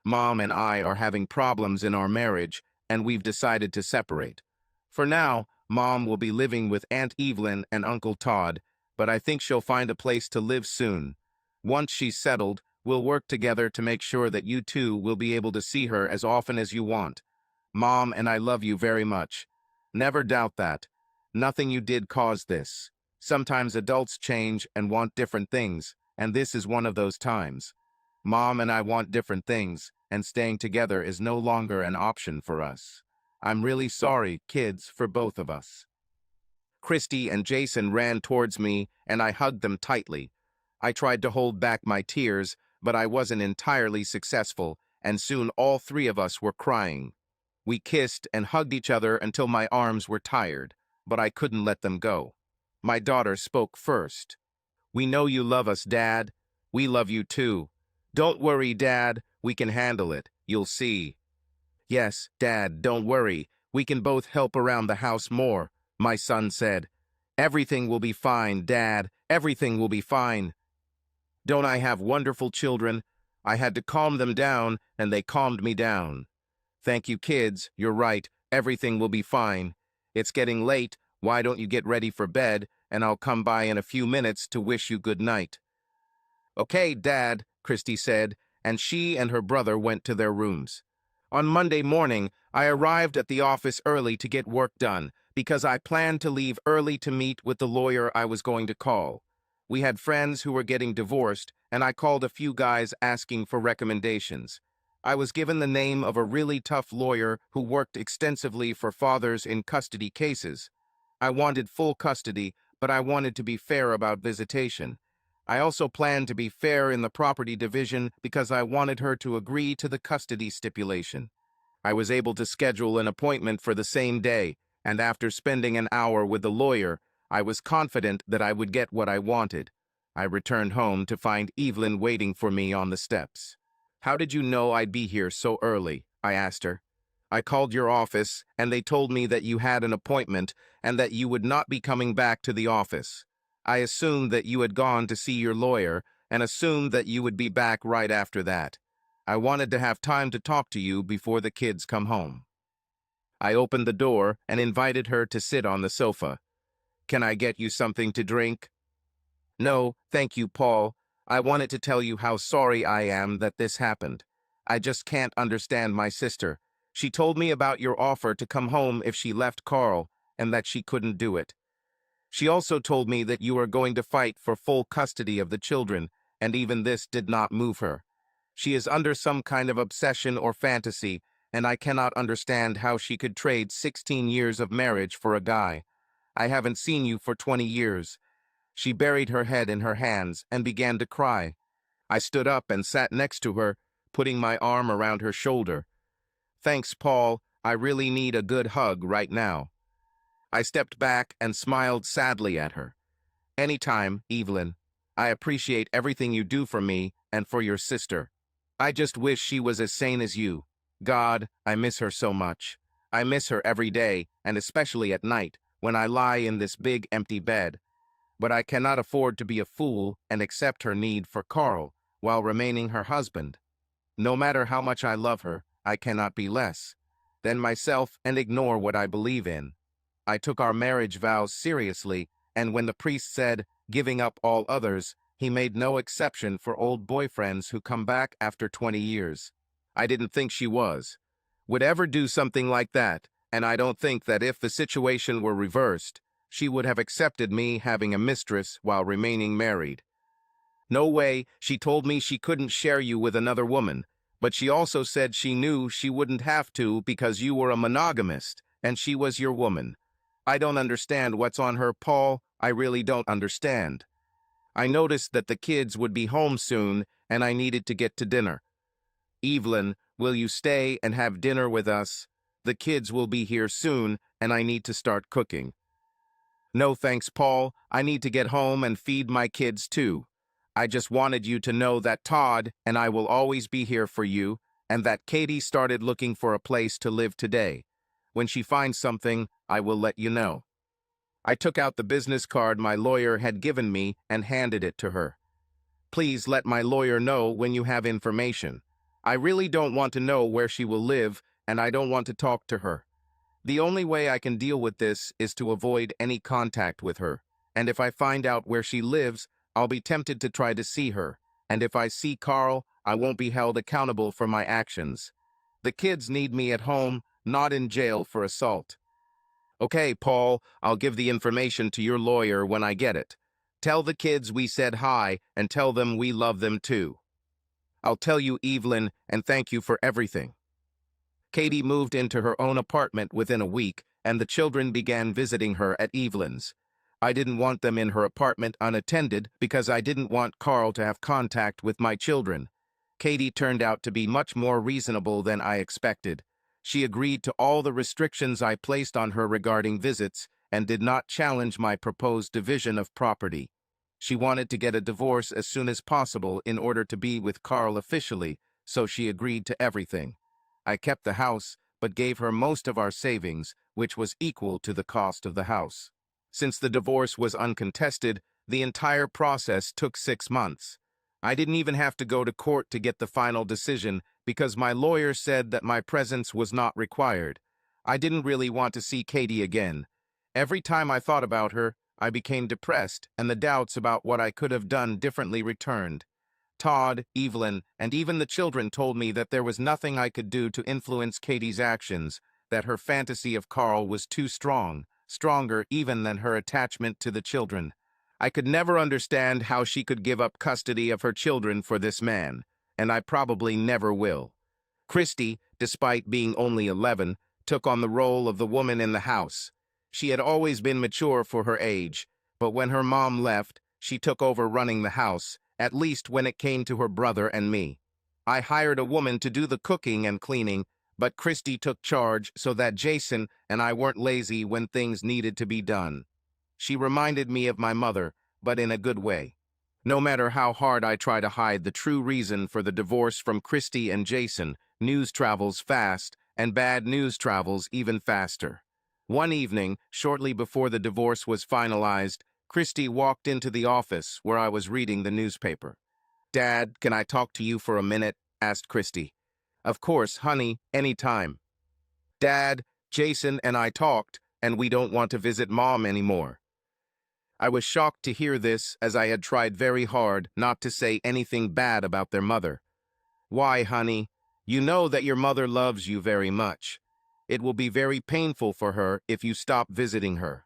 Mom and I are having problems in our marriage, and we've decided to separate. For now, Mom will be living with Aunt Evelyn and Uncle Todd, but I think she'll find a place to live soon. Once she's settled, we'll work together to make sure that you two will be able to see her as often as you want. Mom and I love you very much. Never doubt that. Nothing you did caused this. Sometimes adults change and want different things, and this is one of those times. Mom and I want different things, and staying together is no longer an option for us. I'm really sorry, kids, for both of us. Christy and Jason ran towards me, and I hugged them tightly. I tried to hold back my tears, but I wasn't entirely successful, and soon all three of us were crying. We kissed and hugged each other until my arms were tired, but I couldn't let them go. My daughter spoke first. "We know you love us, Dad. We love you too. Don't worry, Dad. We can handle it. You'll see." "Yes, Dad, don't worry. We can both help around the house more," my son said. "Everything will be fine, Dad. Everything will be fine." Don't I have wonderful children? I had to calm them down, and they calmed me down. "Thank you, kids. You're right. Everything will be fine. It's getting late. Why don't you get ready for bed, and I'll come by in a few minutes to wish you good night." "Okay, Dad," Christy said, and she and her brother went to their rooms. On Monday morning, I arrived at the office early to get work done, because I planned to leave early to meet with the lawyer I was going to call. We had friends who were getting divorced, and I called a few guys asking for recommendations. I was given the name of a really tough lawyer who worked extensively for fathers in custody cases. I wanted full custody, but I wanted to be fair about visitation. I also planned to be fair in the property division because I wanted her to agree to the custody stipulation. I was able to schedule an appointment for the same day, and after spending an hour with the lawyer, I was confident that I would get what I wanted. I returned home to find Evelyn waiting for me on the steps. "How did you know I'd be here so early?" I asked her. "I called your office, and they told me that you had an appointment and that you would not be coming back to the office. I assumed that you had gone to see your lawyer and assumed that you would be back right after that. I wanted to have time to talk to you before the kids come home." I opened the door and invited her to sit on the sofa. "Can I get you something to drink?" "No, thank you, Paul. I wanted to tell you how sorry I am that this happened. I just can't understand my sister. She told me about your offer to come home if she left Carl, and that she couldn't do it. She also told me that you are going to fight for full custody of the children, and even this did not move her. She is under some kind of obsession or fantasy, and I cannot understand how she could trade 16 years of marriage for a guy. I haven't seen you for 20 years. She buried her head in her hands and began to cry. I stood up and sat next to her, putting my arm around her shoulder. "Thanks, Paul. I really need a good hug right now." I stepped back and smiled sadly at her. "Anytime, Evelyn. I appreciate everything you do for me and for your sister. I just wish she was as sane as you. God, I miss her so much. I miss her every day, and especially at night, when I lie in this big empty bed. But I cannot afford to be a fool and accept her need for Carl while remaining her husband. No matter how much I love her, I cannot be less than myself and ignore what I believe in. I took our marriage vows seriously, and when the priest said, 'giving up all others,' he made no exception for old boyfriends who come back after 20 years. I didn't think she would ever do something like that, and I don't think that if the situation were reversed, she would have accepted me having a mistress while remaining married. No way. She told me she couldn't share you with another woman, but she also said she knew she wouldn't have to because you were a monogamist, and she was your woman. I don't understand what's on her, Paul. I really don't understand. I noticed that the kids would be home soon, and I needed to get to dinner. Evelyn, will you stay and have dinner with us? The kids will be here soon, and I need to start cooking." "No thanks, Paul. I need to get home and feed my kids too. I just wanted you to know that Todd and I will always be here for you, and that Katie started looking for a place to live today. When she finds something, I will let you know." I took out the business card my lawyer had given me and handed it to her. "Please let my lawyer know when you have information. I really don't want to know where she will live, and I don't want to talk to her. The only way I can deal with this is to avoid any contact with her, and if I find out where she lives, I'll be tempted to try to see her, and if I see Carl, I won't be held accountable for my actions. The kids need me at home, not in jail for assault." "Okay, Paul, I'll give the information to your lawyer when I get it. Tell the kids we said hi and tell them we love them too." "I'll tell you, Evelyn, and thank you for everything." Katie moved into her own apartment within a week, and the children began visiting her at Evelyn's. I didn't want them in her apartment unattended because I didn't want Carl to have contact with my children. Katie turned out to be much more reasonable than I expected. She agreed to all the restrictions I placed on her regarding visits and did not challenge my proposed division of property. She wanted to get a divorce as soon as possible in order to be with Carl officially, so she agreed to everything. I kept the house, but gave her most of our savings, which was equal to the cost of the house. Since the divorce was uncontested, the entire process took 6 months. I didn't even have to go to court to get the final decision because my lawyer said that my presence was not required. I didn't really want to see Katie again. Every time I thought about her, I became depressed, and the doubts about what I could have done differently returned. Todd, Evelyn, and even the children told me that there was nothing I could do to influence Katie's actions, that her fantasy of Carl was too strong, stronger even than her attachment to the children. I could never understand how she could give up custody of her children for this man, and I probably never will. Christy, despite being only 11, took on the role of the woman in the house. She had always been mature for her age, but when her mom left, she took over running the house, at least when it came to her brother and me. I hired a woman to do the cooking and cleaning, but Christy took charge so that Jason and I weren't lazy when things needed to be done. She reminded me of my mother, but in a good way. No matter how hard I try to hide the true reason for the divorce from Christy and Jason, news travels fast, and bad news travels even faster. One evening, shortly before the divorce was finalized, Christy walked into the office where I was reading the newspaper. "Dad, can I talk to you for a minute?" asked Christy. "Of course, honey, anytime." "Dad, Jason and I talked, and we don't want to visit Mom anymore." I was shocked to hear this, as I had tried very hard not to say anything bad about their mother. "Why, honey? You know that your mother loves you very much. It will be very painful for her if you stop visiting her.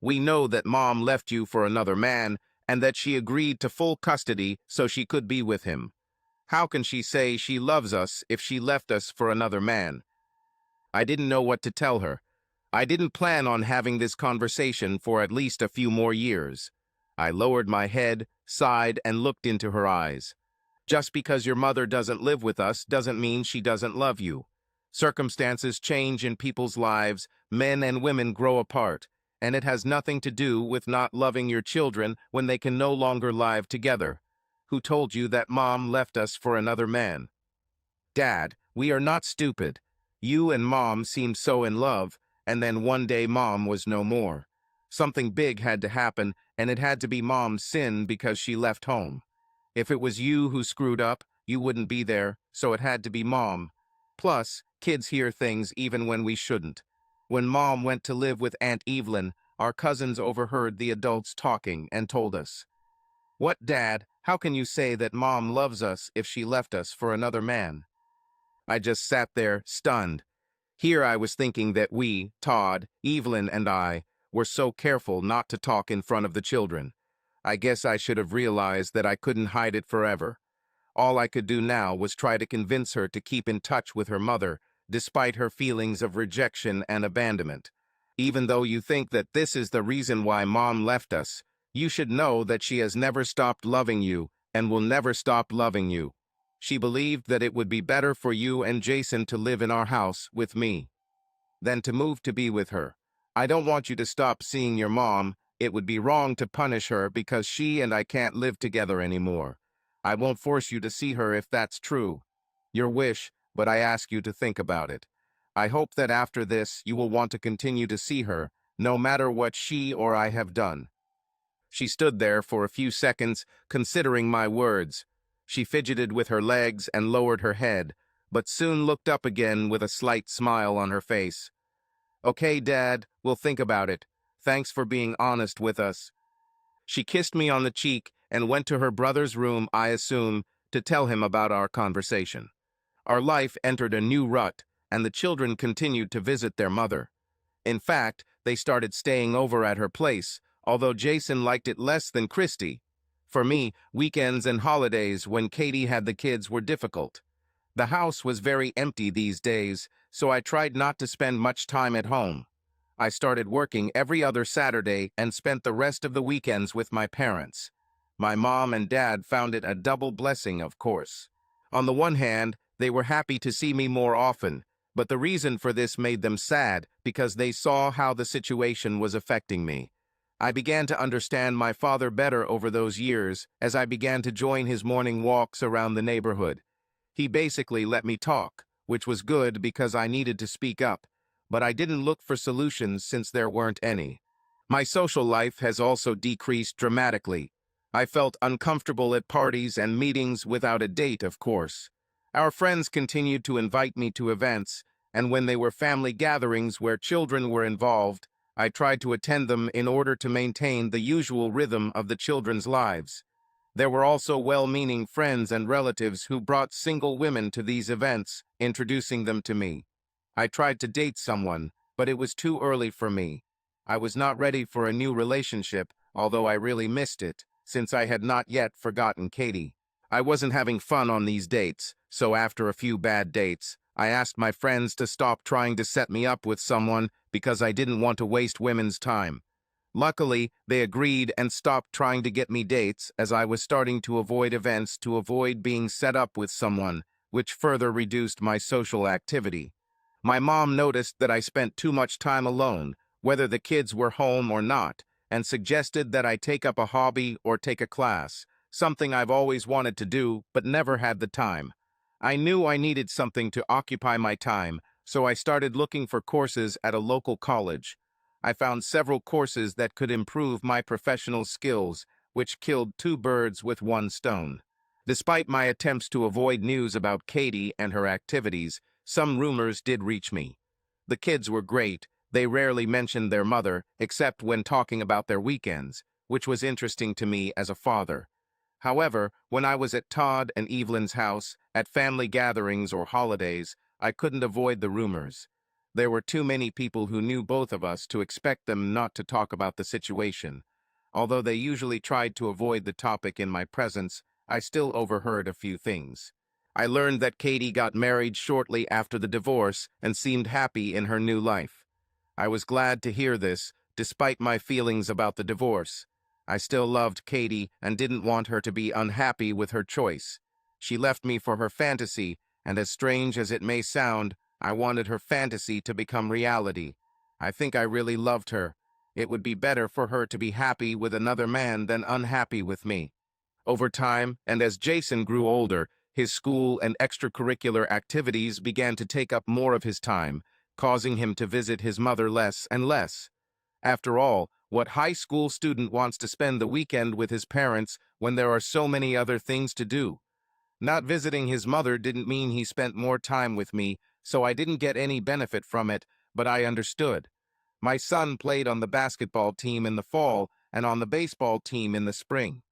We know that Mom left you for another man, and that she agreed to full custody so she could be with him. How can she say she loves us if she left us for another man?" I didn't know what to tell her. I didn't plan on having this conversation for at least a few more years. I lowered my head, sighed, and looked into her eyes. "Just because your mother doesn't live with us doesn't mean she doesn't love you. Circumstances change in people's lives, men and women grow apart, and it has nothing to do with not loving your children when they can no longer live together. Who told you that Mom left us for another man?" "Dad, we are not stupid. You and Mom seemed so in love, and then one day Mom was no more. Something big had to happen, and it had to be Mom's sin because she left home. If it was you who screwed up, you wouldn't be there, so it had to be Mom. Plus, kids hear things even when we shouldn't. When Mom went to live with Aunt Evelyn, our cousins overheard the adults talking and told us." "What, Dad? How can you say that Mom loves us if she left us for another man?" I just sat there, stunned. Here I was thinking that we, Todd, Evelyn, and I, were so careful not to talk in front of the children. I guess I should have realized that I couldn't hide it forever. All I could do now was try to convince her to keep in touch with her mother, despite her feelings of rejection and abandonment. "Even though you think that this is the reason why Mom left us, you should know that she has never stopped loving you and will never stop loving you. She believed that it would be better for you and Jason to live in our house with me than to move to be with her. I don't want you to stop seeing your mom. It would be wrong to punish her because she and I can't live together anymore. I won't force you to see her if that's true. Your wish, but I ask you to think about it. I hope that after this you will want to continue to see her, no matter what she or I have done." She stood there for a few seconds, considering my words. She fidgeted with her legs and lowered her head, but soon looked up again with a slight smile on her face. "Okay, Dad, we'll think about it. Thanks for being honest with us." She kissed me on the cheek and went to her brother's room, I assume, to tell him about our conversation. Our life entered a new rut, and the children continued to visit their mother. In fact, they started staying over at her place, although Jason liked it less than Christy. For me, weekends and holidays when Katie had the kids were difficult. The house was very empty these days, so I tried not to spend much time at home. I started working every other Saturday and spent the rest of the weekends with my parents. My mom and dad found it a double blessing, of course. On the one hand, they were happy to see me more often, but the reason for this made them sad because they saw how the situation was affecting me. I began to understand my father better over those years as I began to join his morning walks around the neighborhood. He basically let me talk, which was good because I needed to speak up, but I didn't look for solutions since there weren't any. My social life has also decreased dramatically. I felt uncomfortable at parties and meetings without a date, of course. Our friends continued to invite me to events, and when they were family gatherings where children were involved, I tried to attend them in order to maintain the usual rhythm of the children's lives. There were also well-meaning friends and relatives who brought single women to these events, introducing them to me. I tried to date someone, but it was too early for me. I was not ready for a new relationship, although I really missed it, since I had not yet forgotten Katie. I wasn't having fun on these dates, so after a few bad dates, I asked my friends to stop trying to set me up with someone because I didn't want to waste women's time. Luckily, they agreed and stopped trying to get me dates as I was starting to avoid events to avoid being set up with someone, which further reduced my social activity. My mom noticed that I spent too much time alone, whether the kids were home or not, and suggested that I take up a hobby or take a class, something I've always wanted to do but never had the time. I knew I needed something to occupy my time, so I started looking for courses at a local college. I found several courses that could improve my professional skills, which killed two birds with one stone. Despite my attempts to avoid news about Katie and her activities, some rumors did reach me. The kids were great. They rarely mentioned their mother, except when talking about their weekends, which was interesting to me as a father. However, when I was at Todd and Evelyn's house, at family gatherings or holidays, I couldn't avoid the rumors. There were too many people who knew both of us to expect them not to talk about the situation. Although they usually tried to avoid the topic in my presence, I still overheard a few things. I learned that Katie got married shortly after the divorce and seemed happy in her new life. I was glad to hear this, despite my feelings about the divorce. I still loved Katie and didn't want her to be unhappy with her choice. She left me for her fantasy, and as strange as it may sound, I wanted her fantasy to become reality. I think I really loved her. It would be better for her to be happy with another man than unhappy with me. Over time, and as Jason grew older, his school and extracurricular activities began to take up more of his time, causing him to visit his mother less and less. After all, what high school student wants to spend the weekend with his parents when there are so many other things to do? Not visiting his mother didn't mean he spent more time with me, so I didn't get any benefit from it, but I understood. My son played on the basketball team in the fall and on the baseball team in the spring.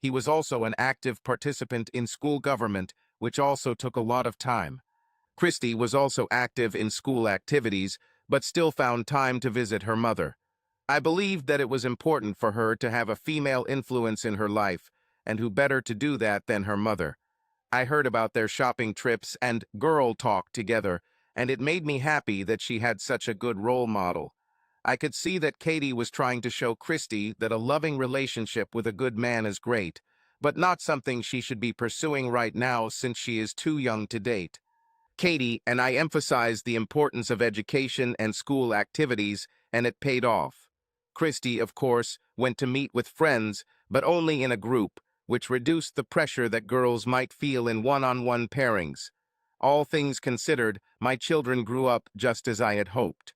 He was also an active participant in school government, which also took a lot of time. Christy was also active in school activities, but still found time to visit her mother. I believed that it was important for her to have a female influence in her life, and who better to do that than her mother. I heard about their shopping trips and girl talk together, and it made me happy that she had such a good role model. I could see that Katie was trying to show Christy that a loving relationship with a good man is great, but not something she should be pursuing right now since she is too young to date. Katie and I emphasized the importance of education and school activities, and it paid off. Christy, of course, went to meet with friends, but only in a group, which reduced the pressure that girls might feel in one-on-one pairings. All things considered, my children grew up just as I had hoped.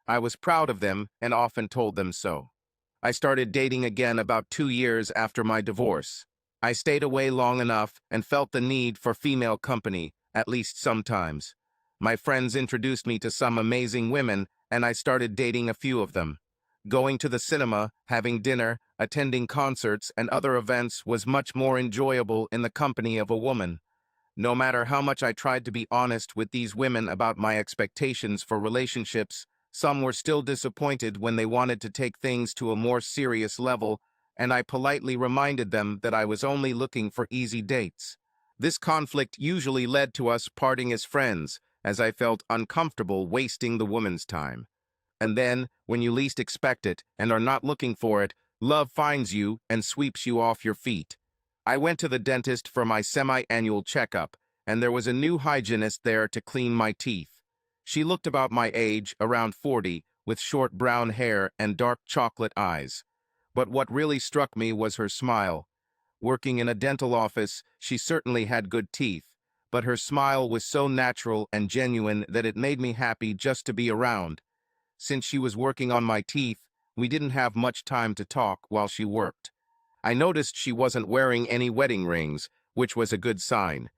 I was proud of them and often told them so. I started dating again about 2 years after my divorce. I stayed away long enough and felt the need for female company, at least sometimes. My friends introduced me to some amazing women, and I started dating a few of them. Going to the cinema, having dinner, attending concerts, and other events was much more enjoyable in the company of a woman. No matter how much I tried to be honest with these women about my expectations for relationships, some were still disappointed when they wanted to take things to a more serious level, and I politely reminded them that I was only looking for easy dates. This conflict usually led to us parting as friends, as I felt uncomfortable wasting the woman's time. And then, when you least expect it and are not looking for it, love finds you and sweeps you off your feet. I went to the dentist for my semi-annual checkup, and there was a new hygienist there to clean my teeth. She looked about my age, around 40, with short brown hair and dark chocolate eyes. But what really struck me was her smile. Working in a dental office, she certainly had good teeth, but her smile was so natural and genuine that it made me happy just to be around. Since she was working on my teeth, we didn't have much time to talk while she worked. I noticed she wasn't wearing any wedding rings, which was a good sign.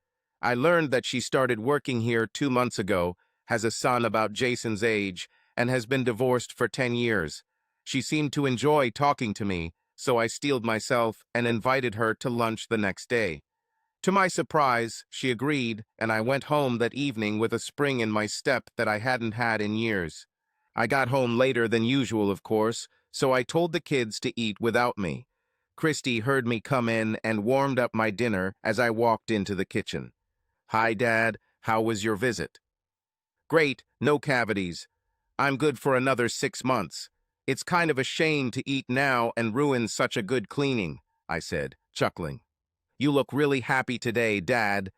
I learned that she started working here 2 months ago, has a son about Jason's age, and has been divorced for 10 years. She seemed to enjoy talking to me, so I steeled myself and invited her to lunch the next day. To my surprise, she agreed, and I went home that evening with a spring in my step that I hadn't had in years. I got home later than usual, of course, so I told the kids to eat without me. Christy heard me come in and warmed up my dinner as I walked into the kitchen. "Hi, Dad. How was your visit?" "Great, no cavities. I'm good for another 6 months. It's kind of a shame to eat now and ruin such a good cleaning," I said, chuckling. "You look really happy today, Dad.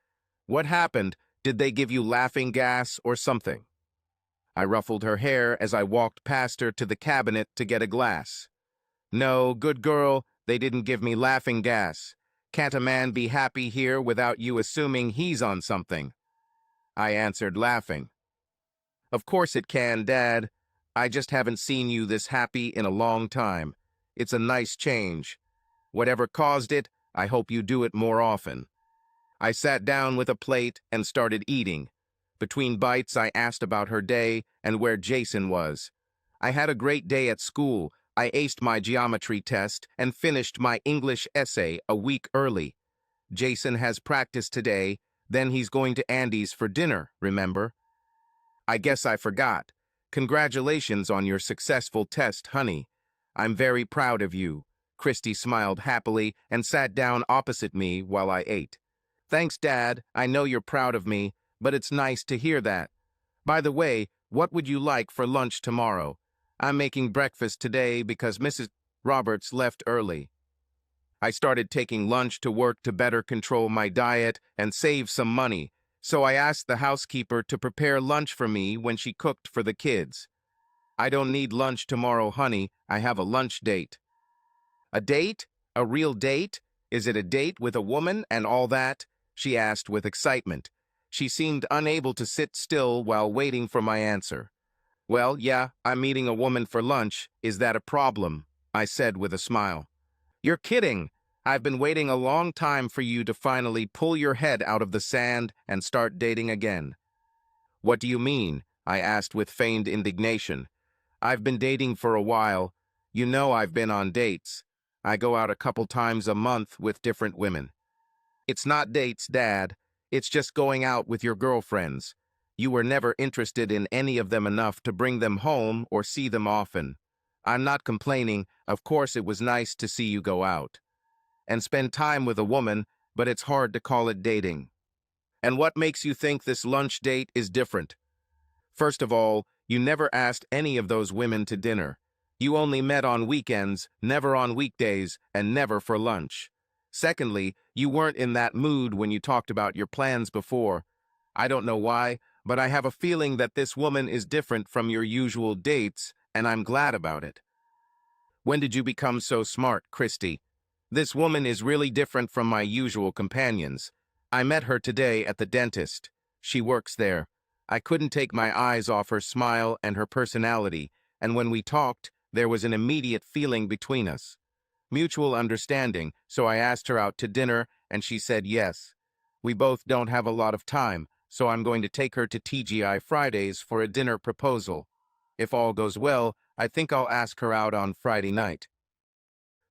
What happened? Did they give you laughing gas or something?" I ruffled her hair as I walked past her to the cabinet to get a glass. "No, good girl, they didn't give me laughing gas. Can't a man be happy here without you assuming he's on something?" I answered, laughing. "Of course it can, Dad. I just haven't seen you this happy in a long time. It's a nice change. Whatever caused it, I hope you do it more often." I sat down with a plate and started eating. Between bites, I asked about her day and where Jason was. "I had a great day at school. I aced my geometry test and finished my English essay a week early. Jason has practice today, then he's going to Andy's for dinner, remember?" "I guess I forgot. Congratulations on your successful test, honey. I'm very proud of you." Christy smiled happily and sat down opposite me while I ate. "Thanks, Dad. I know you're proud of me, but it's nice to hear that. By the way, what would you like for lunch tomorrow? I'm making breakfast today because Mrs. Roberts left early." I started taking lunch to work to better control my diet and save some money, so I asked the housekeeper to prepare lunch for me when she cooked for the kids. "I don't need lunch tomorrow, honey. I have a lunch date." "A date? A real date? Is it a date with a woman and all that?" she asked with excitement. She seemed unable to sit still while waiting for my answer. "Well, yeah, I'm meeting a woman for lunch. Is that a problem?" I said with a smile. "You're kidding. I've been waiting a long time for you to finally pull your head out of the sand and start dating again." "What do you mean?" I asked with feigned indignation. "I've been dating for a while. You know I've been on dates. I go out a couple times a month with different women." "It's not dates, Dad. It's just going out with your girlfriends. You were never interested in any of them enough to bring them home or see them often. I'm not complaining. Of course it was nice to see you go out and spend time with a woman, but it's hard to call it dating." "And what makes you think this lunch date is different?" "First of all, you never asked any of those women to dinner. You only met on weekends, never on weekdays, and never for lunch. Secondly, you weren't in that mood when you talked about your plans before. I don't know why, but I have a feeling that this woman is different from your usual dates, and I'm glad about it." "When did you become so smart, Christy? This woman is really different from my usual companions. I met her today at the dentist. She works there. I couldn't take my eyes off her smile and her personality, and when we talked, there was an immediate feeling between us. Mutual understanding, so I asked her out to dinner, and she said yes. We both don't have a lot of time, so I'm going to take her to TGI Fridays for a dinner proposal. If all goes well, I think I'll ask her out on Friday night."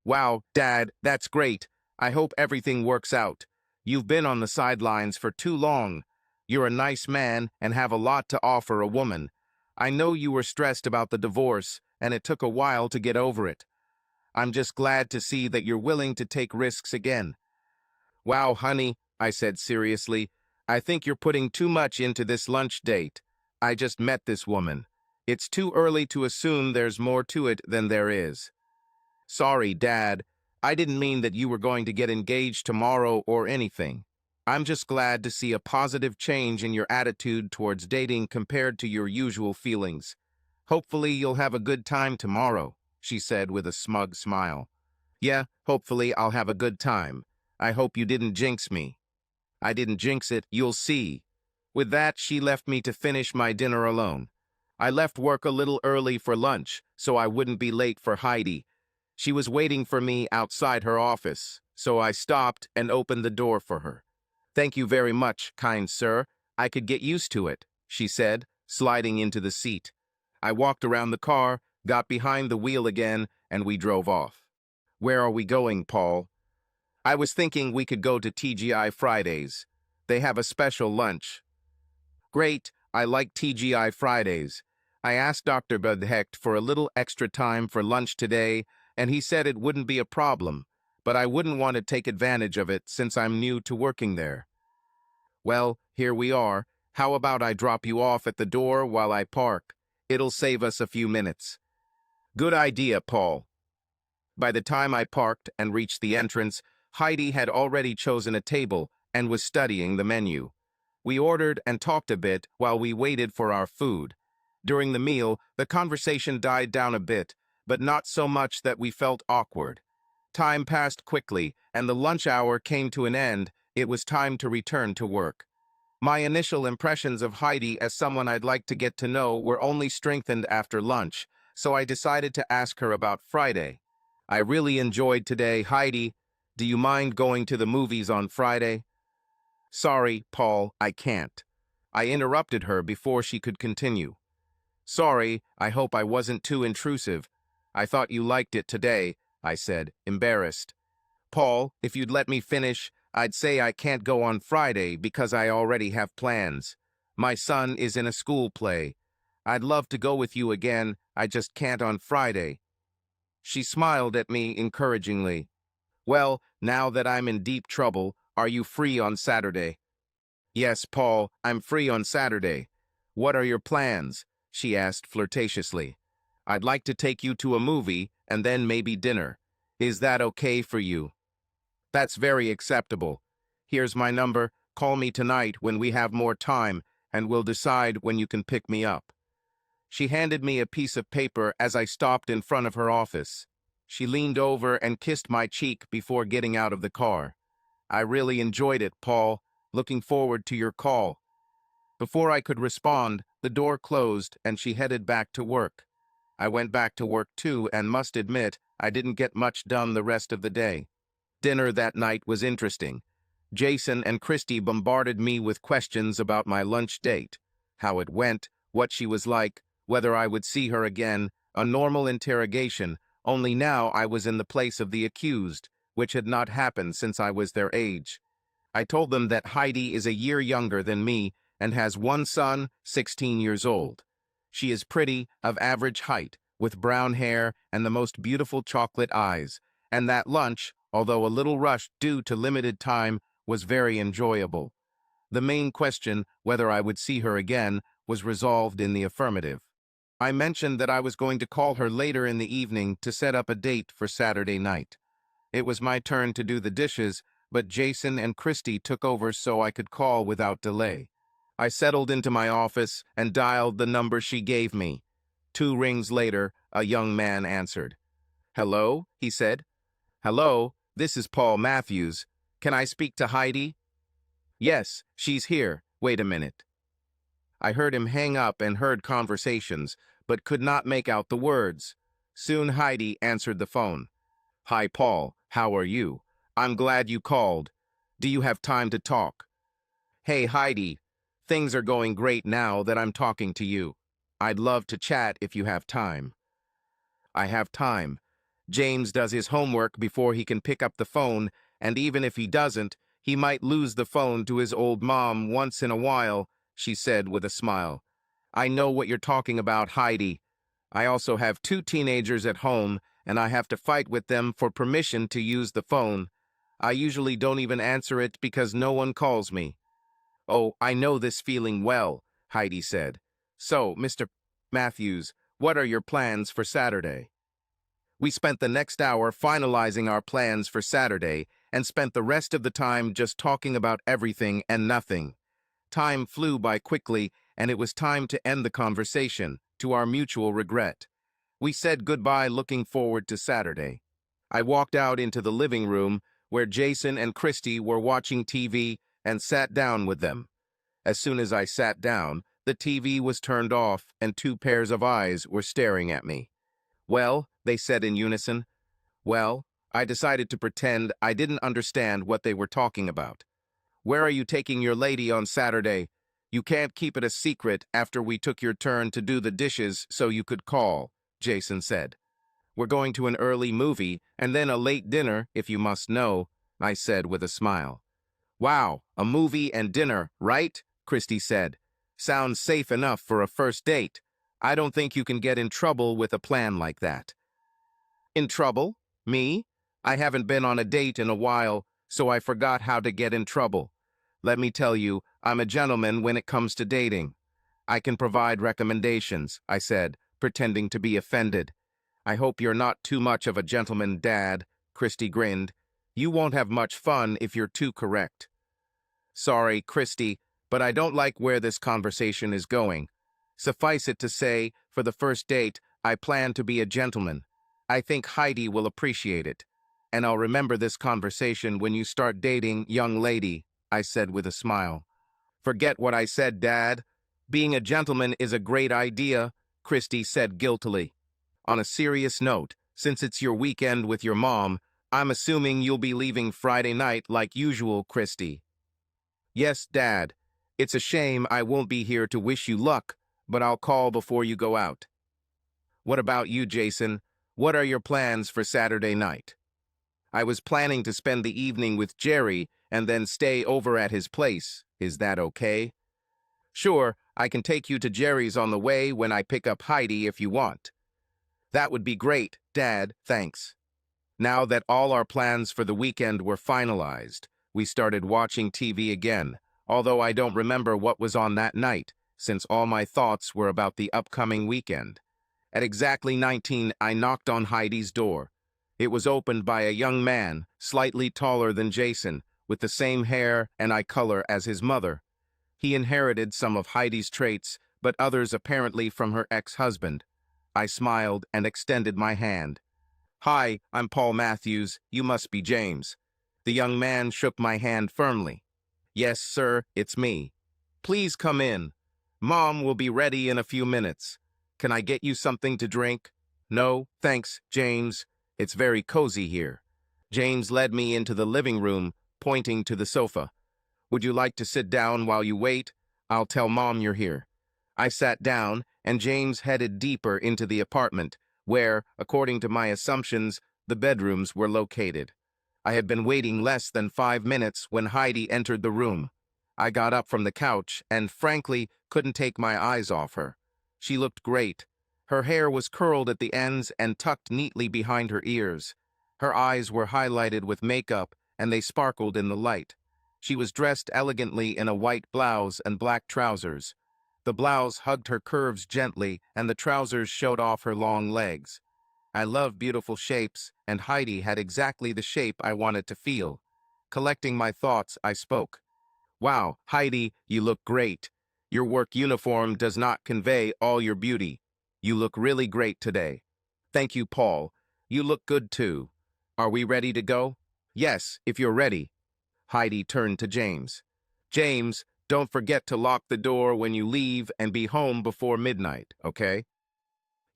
"Wow, Dad, that's great. I hope everything works out. You've been on the sidelines for too long. You're a nice man and have a lot to offer a woman. I know you were stressed about the divorce, and it took a while to get over it. I'm just glad to see that you're willing to take risks again." "Wow, honey," I said seriously, I think you're putting too much into this lunch date. I just met this woman. It's too early to assume there's more to it than there is. Sorry, Dad. I didn't mean that you were going to get engaged tomorrow or anything. I'm just glad to see a positive change in your attitude towards dating compared to your usual feelings. Hopefully you'll have a good time tomorrow, she said with a smug smile. Yeah, hopefully I'll have a good time. I hope you didn't jinx me. I didn't jinx it, you'll see. With that, she left me to finish my dinner alone. I left work a little early for lunch, so I wouldn't be late for Heidi. She was waiting for me outside her office, so I stopped and opened the door for her. Thank you very much, kind sir. I could get used to it, she said, sliding into the seat. I walked around the car, got behind the wheel again, and we drove off. Where are we going, Paul? I was thinking we could go to TGI Fridays. They have a special lunch. Great, I like TGI Fridays. I asked Dr. Budhecht for a little extra time for lunch today, and he said it wouldn't be a problem, but I wouldn't want to take advantage of it since I'm new to working there. Well, here we are. How about I drop you off at the door while I park? It'll save us a few minutes. Good idea, Paul. By the time I parked and reached the entrance, Heidi had already chosen a table and was studying the menu. We ordered and talked a bit while we waited for our food. During the meal, the conversation died down a bit, but not so much that we felt awkward. Time passed quickly, and the lunch hour came to an end. It was time to return to work. My initial impressions of Heidi as someone I'd like to get to know were only strengthened after lunch, so I decided to ask her about Friday. I really enjoyed today, Heidi. Do you mind going to the movies on Friday? Sorry, Paul, I can't. I interrupted her before she could continue. Sorry, I hope I wasn't too intrusive. I thought you liked it today, I said, embarrassed. Paul, if you'd let me finish, I'd say I can't go on Friday because I already have plans. My son is in a school play. I'd love to go with you again, I just can't on Friday. She smiled at me encouragingly. Well, now that I'm in deep trouble, are you free on Saturday? Yes, Paul, I'm free on Saturday. What are your plans? She asked flirtatiously. I'd like to take you to a movie and then maybe dinner. Is that okay for you? That's very acceptable. Here's my number. Call me tonight when we have more time, and we'll decide when you can pick me up. She handed me a piece of paper as I stopped in front of her office. She leaned over and kissed my cheek before getting out of the car. I really enjoyed it, Paul. Looking forward to your call. Before I could respond, the door closed and she headed back to work. I went back to work too and must admit I didn't get much done the rest of the day. Dinner that night was interesting. Jason and Christy bombarded me with questions about my lunch date, how it went, what she was like, whether I would see her again, a normal interrogation, only now I was in the place of the accused, which had not happened since I was their age. I told them that Heidi is a year younger than me and has one son, 16 years old. She is pretty, of average height, with brown hair and the most beautiful chocolate eyes, and that lunch, although a little rushed due to limited time, was very enjoyable. The main question, whether I would see her again, was resolved in the affirmative. I mentioned that I was going to call her later in the evening to set up a date for Saturday night. It was my turn to do the dishes, but Jason and Christy took over so I could call without delay. I settled into my office and dialed the number she gave me. 2 rings later, a young man answered. Hello, he said. Hello, this is Paul Matthews. Can I speak to Heidi? Yes, she's here. Wait a minute. I heard him hang up and heard conversations, but could not make out the words. Soon Heidi answered the phone. Hi, Paul. How are you? I'm glad you called. Do you have time to talk? Hey, Heidi. Things are going great now that I'm talking to you. I'd love to chat if you have time. I have time. James does his homework before he can pick up the phone, and even if he doesn't, he might lose the phone to his old mom once in a while, she said with a smile. I know what you're talking about, Heidi. I also have 2 teenagers at home, and I have to fight with them for permission to use the phone. I usually don't even answer it because no one calls me. Oh, I know this feeling well, Heidi said. So, Mr. Matthews, what are your plans for Saturday? We spent the next hour finalizing our plans for Saturday and spent the rest of the time just talking about everything and nothing. Time flew by quickly, and it was time to end the conversation, to our mutual regret. We said goodbye looking forward to Saturday. I walked out into the living room where Jason and Christy were watching TV and sat down with them. As soon as I sat down, the TV was turned off and two pairs of eyes were staring at me. Well, they said in unison. Well, I decided to pretend I didn't understand what they were talking about. Where are you taking your lady on Saturday? You can't keep it a secret after we took your turn to do the dishes so you could call, Jason said. We're going to an early movie and then a late dinner, if you must know, I said with a smile. Wow, a movie and dinner, right? Christy said. Sounds safe enough for a first date. I don't think you can get in trouble with a plan like that. In trouble? Me? I haven't been on a date in a while, so I forgot how to get in trouble. Let me tell you, I'm a gentleman when it comes to dating. I can provide recommendations, I said, pretending to be offended. I hope you're not too much of a gentleman, Dad, Christy grinned. You won't have much fun if you're too correct. Sorry, Christy, but I don't like where this conversation is going. Suffice it to say, for the first date, I plan to be a gentleman. I think Heidi will appreciate it. And I'll remember this conversation when you start dating, young lady, I said with a smile. Forget what I said, Dad. Being a gentleman is a great idea, Christy said guiltily. On a serious note, since it's your weekend with your mom, I'm assuming you'll be leaving Friday night like usual, Christy. Yes, Dad. It's a shame I won't be here to wish you luck, but I'll call before you go out. What about you, Jason? What are your plans for Saturday night? I was planning to spend the evening with Jerry and then stay over at his place. Is that okay? Sure, I can take you to Jerry's on the way when I pick up Heidi if you want. That would be great, Dad, thanks. Now that all our plans for the weekend were finalized, we started watching TV again, although I don't remember what was on that night, since all my thoughts were about the upcoming weekend. At exactly 19, I knocked on Heidi's door. It was opened by a young man, slightly taller than Jason, with the same hair and eye color as his mother. He inherited some of Heidi's traits, but others apparently from her ex-husband. I smiled and extended my hand. Hi, I'm Paul Matthews. You must be James. The young man shook my hand firmly. Yes, sir, it's me. Please come in. Mom will be ready in a few minutes. Can I get you something to drink? No, thanks, James. It's very cozy here. James led me into the living room, pointing to the sofa. Would you like to sit down while you wait? I'll tell Mom you're here. I sat down, and James headed deeper into the apartment, where, according to my assumptions, the bedrooms were located. I had been waiting less than 5 minutes when Heidi entered the room. I got up from the couch and, frankly, couldn't take my eyes off her. She looked great. Her hair was curled at the ends and tucked neatly behind her ears. Her eyes were highlighted with makeup, and they sparkled in the light. She was dressed elegantly in a white blouse and black trousers. The blouse hugged her curves gently, and the trousers showed off her long legs. I love beautiful shapes, and Heidi had exactly the shape I wanted to feel. Collecting my thoughts, I spoke. Wow, Heidi, you look great. Your work uniform does not convey all your beauty. You look really great today. Thank you, Paul. You look good too. Are we ready to go? Yes, if you're ready. Heidi turned to James. James, don't forget to lock the door when you leave and be home before midnight, okay?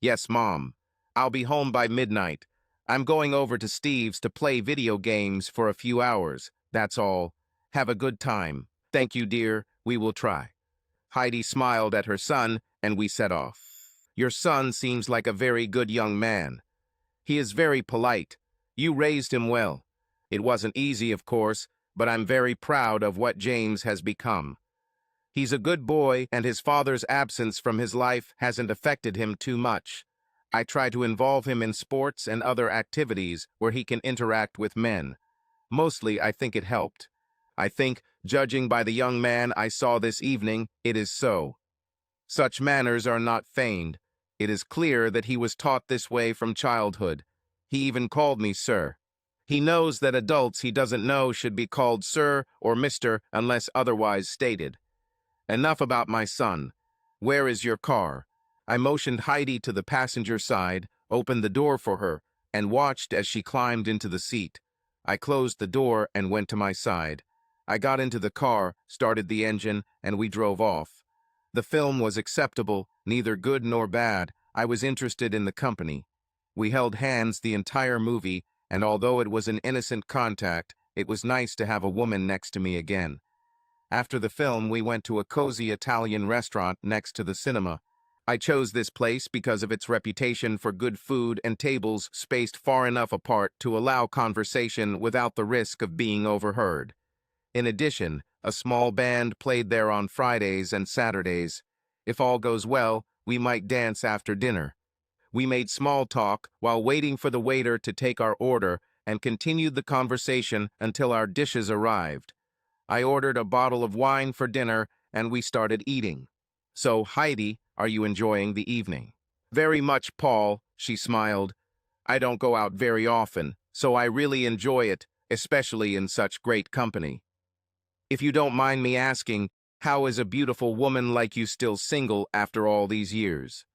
Yes, Mom. I'll be home by midnight. I'm going over to Steve's to play video games for a few hours. That's all. Have a good time. Thank you, dear. We will try. Heidi smiled at her son, and we set off. Your son seems like a very good young man. He is very polite. You raised him well. It wasn't easy, of course, but I'm very proud of what James has become. He's a good boy, and his father's absence from his life hasn't affected him too much. I try to involve him in sports and other activities where he can interact with men. Mostly, I think it helped. I think, judging by the young man I saw this evening, it is so. Such manners are not feigned. It is clear that he was taught this way from childhood. He even called me sir. He knows that adults he doesn't know should be called sir or mister unless otherwise stated. Enough about my son. Where is your car? I motioned Heidi to the passenger side, opened the door for her, and watched as she climbed into the seat. I closed the door and went to my side. I got into the car, started the engine, and we drove off. The film was acceptable, neither good nor bad. I was interested in the company. We held hands the entire movie, and although it was an innocent contact, it was nice to have a woman next to me again. After the film, we went to a cozy Italian restaurant next to the cinema. I chose this place because of its reputation for good food and tables spaced far enough apart to allow conversation without the risk of being overheard. In addition, a small band played there on Fridays and Saturdays. If all goes well, we might dance after dinner. We made small talk while waiting for the waiter to take our order and continued the conversation until our dishes arrived. I ordered a bottle of wine for dinner and we started eating. So, Heidi, are you enjoying the evening? Very much, Paul, she smiled. I don't go out very often, so I really enjoy it, especially in such great company. If you don't mind me asking, how is a beautiful woman like you still single after all these years?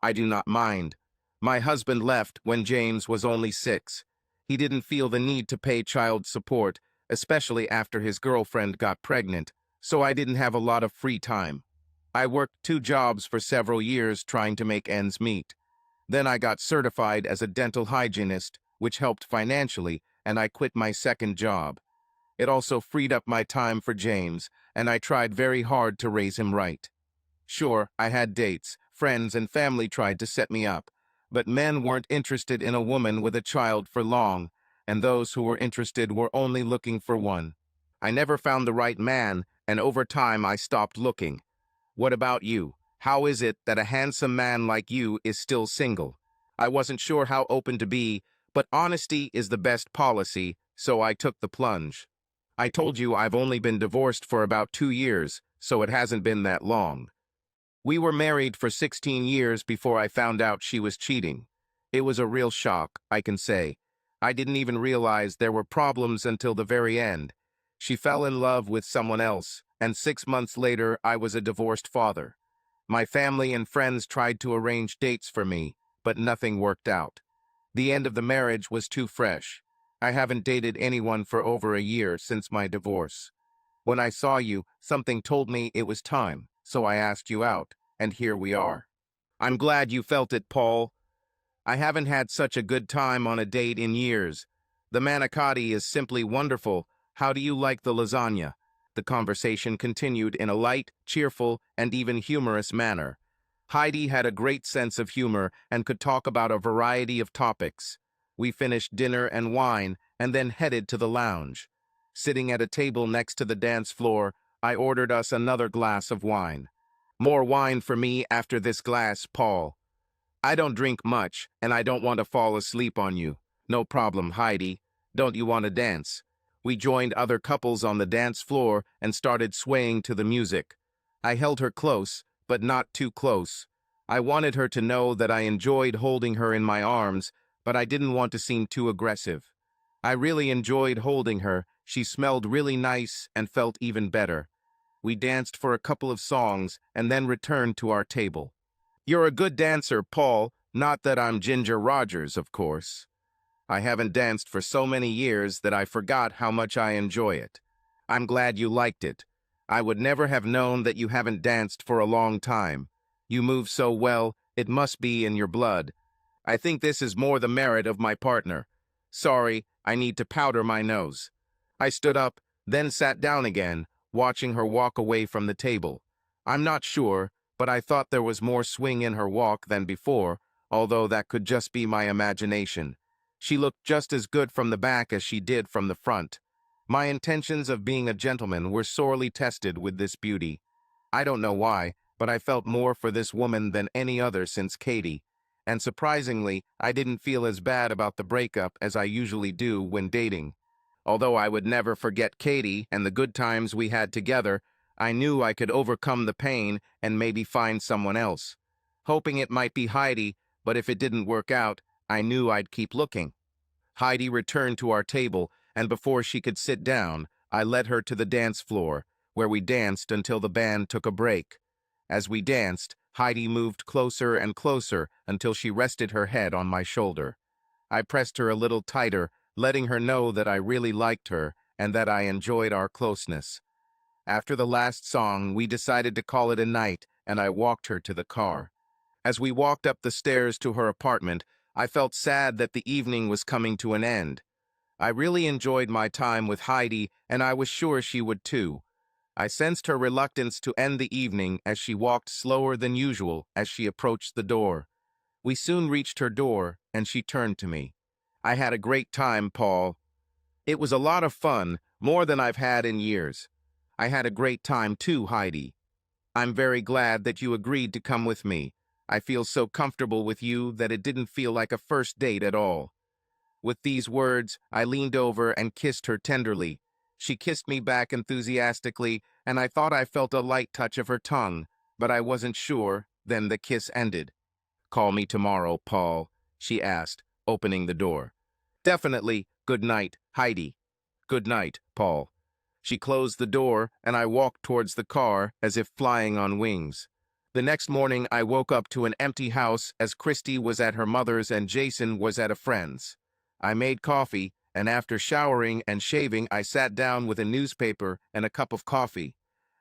I do not mind. My husband left when James was only 6. He didn't feel the need to pay child support, especially after his girlfriend got pregnant, so I didn't have a lot of free time. I worked 2 jobs for several years trying to make ends meet. Then I got certified as a dental hygienist, which helped financially, and I quit my second job. It also freed up my time for James, and I tried very hard to raise him right. Sure, I had dates, friends and family tried to set me up, but men weren't interested in a woman with a child for long, and those who were interested were only looking for one. I never found the right man, and over time I stopped looking. What about you? How is it that a handsome man like you is still single? I wasn't sure how open to be, but honesty is the best policy, so I took the plunge. I told you I've only been divorced for about 2 years, so it hasn't been that long. We were married for 16 years before I found out she was cheating. It was a real shock, I can say. I didn't even realize there were problems until the very end. She fell in love with someone else, and 6 months later I was a divorced father. My family and friends tried to arrange dates for me, but nothing worked out. The end of the marriage was too fresh. I haven't dated anyone for over a year since my divorce. When I saw you, something told me it was time, so I asked you out, and here we are. I'm glad you felt it, Paul. I haven't had such a good time on a date in years. The manicotti is simply wonderful. How do you like the lasagna? The conversation continued in a light, cheerful, and even humorous manner. Heidi had a great sense of humor and could talk about a variety of topics. We finished dinner and wine and then headed to the lounge. Sitting at a table next to the dance floor, I ordered us another glass of wine. More wine for me after this glass, Paul. I don't drink much, and I don't want to fall asleep on you. No problem, Heidi. Don't you want to dance? We joined other couples on the dance floor and started swaying to the music. I held her close, but not too close. I wanted her to know that I enjoyed holding her in my arms, but I didn't want to seem too aggressive. I really enjoyed holding her. She smelled really nice and felt even better. We danced for a couple of songs and then returned to our table. You're a good dancer, Paul. Not that I'm Ginger Rogers, of course. I haven't danced for so many years that I forgot how much I enjoy it. I'm glad you liked it. I would never have known that you haven't danced for a long time. You move so well, it must be in your blood. I think this is more the merit of my partner. Sorry, I need to powder my nose. I stood up, then sat down again, watching her walk away from the table. I'm not sure, but I thought there was more swing in her walk than before, although that could just be my imagination. She looked just as good from the back as she did from the front. My intentions of being a gentleman were sorely tested with this beauty. I don't know why, but I felt more for this woman than any other since Katie. And surprisingly, I didn't feel as bad about the breakup as I usually do when dating. Although I would never forget Katie and the good times we had together, I knew I could overcome the pain and maybe find someone else. Hoping it might be Heidi, but if it didn't work out, I knew I'd keep looking. Heidi returned to our table, and before she could sit down, I led her to the dance floor, where we danced until the band took a break. As we danced, Heidi moved closer and closer until she rested her head on my shoulder. I pressed her a little tighter, letting her know that I really liked her and that I enjoyed our closeness. After the last song, we decided to call it a night, and I walked her to the car. As we walked up the stairs to her apartment, I felt sad that the evening was coming to an end. I really enjoyed my time with Heidi, and I was sure she would too. I sensed her reluctance to end the evening as she walked slower than usual as she approached the door. We soon reached her door, and she turned to me. "I had a great time, Paul. It was a lot of fun, more than I've had in years." "I had a great time too, Heidi. I'm very glad that you agreed to come with me. I feel so comfortable with you that it didn't feel like a first date at all." With these words, I leaned over and kissed her tenderly. She kissed me back enthusiastically, and I thought I felt a light touch of her tongue, but I wasn't sure. Then the kiss ended. "Call me tomorrow, Paul," she asked, opening the door. "Definitely. Good night, Heidi." "Good night, Paul." She closed the door, and I walked towards the car as if flying on wings. The next morning, I woke up to an empty house as Christy was at her mother's and Jason was at a friend's. I made coffee, and after showering and shaving, I sat down with a newspaper and a cup of coffee.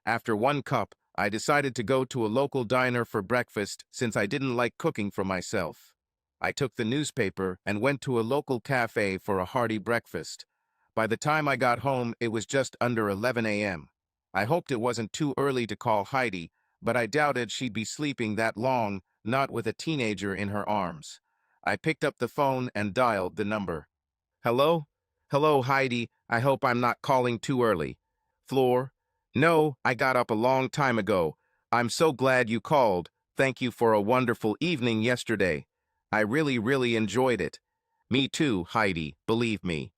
After one cup, I decided to go to a local diner for breakfast since I didn't like cooking for myself. I took the newspaper and went to a local cafe for a hearty breakfast. By the time I got home, it was just under 11 a.m. I hoped it wasn't too early to call Heidi, but I doubted she'd be sleeping that long, not with a teenager in her arms. I picked up the phone and dialed the number. "Hello? Hello, Heidi. I hope I'm not calling too early." "Floor? No, I got up a long time ago. I'm so glad you called. Thank you for a wonderful evening yesterday. I really enjoyed it." "Me too, Heidi, believe me."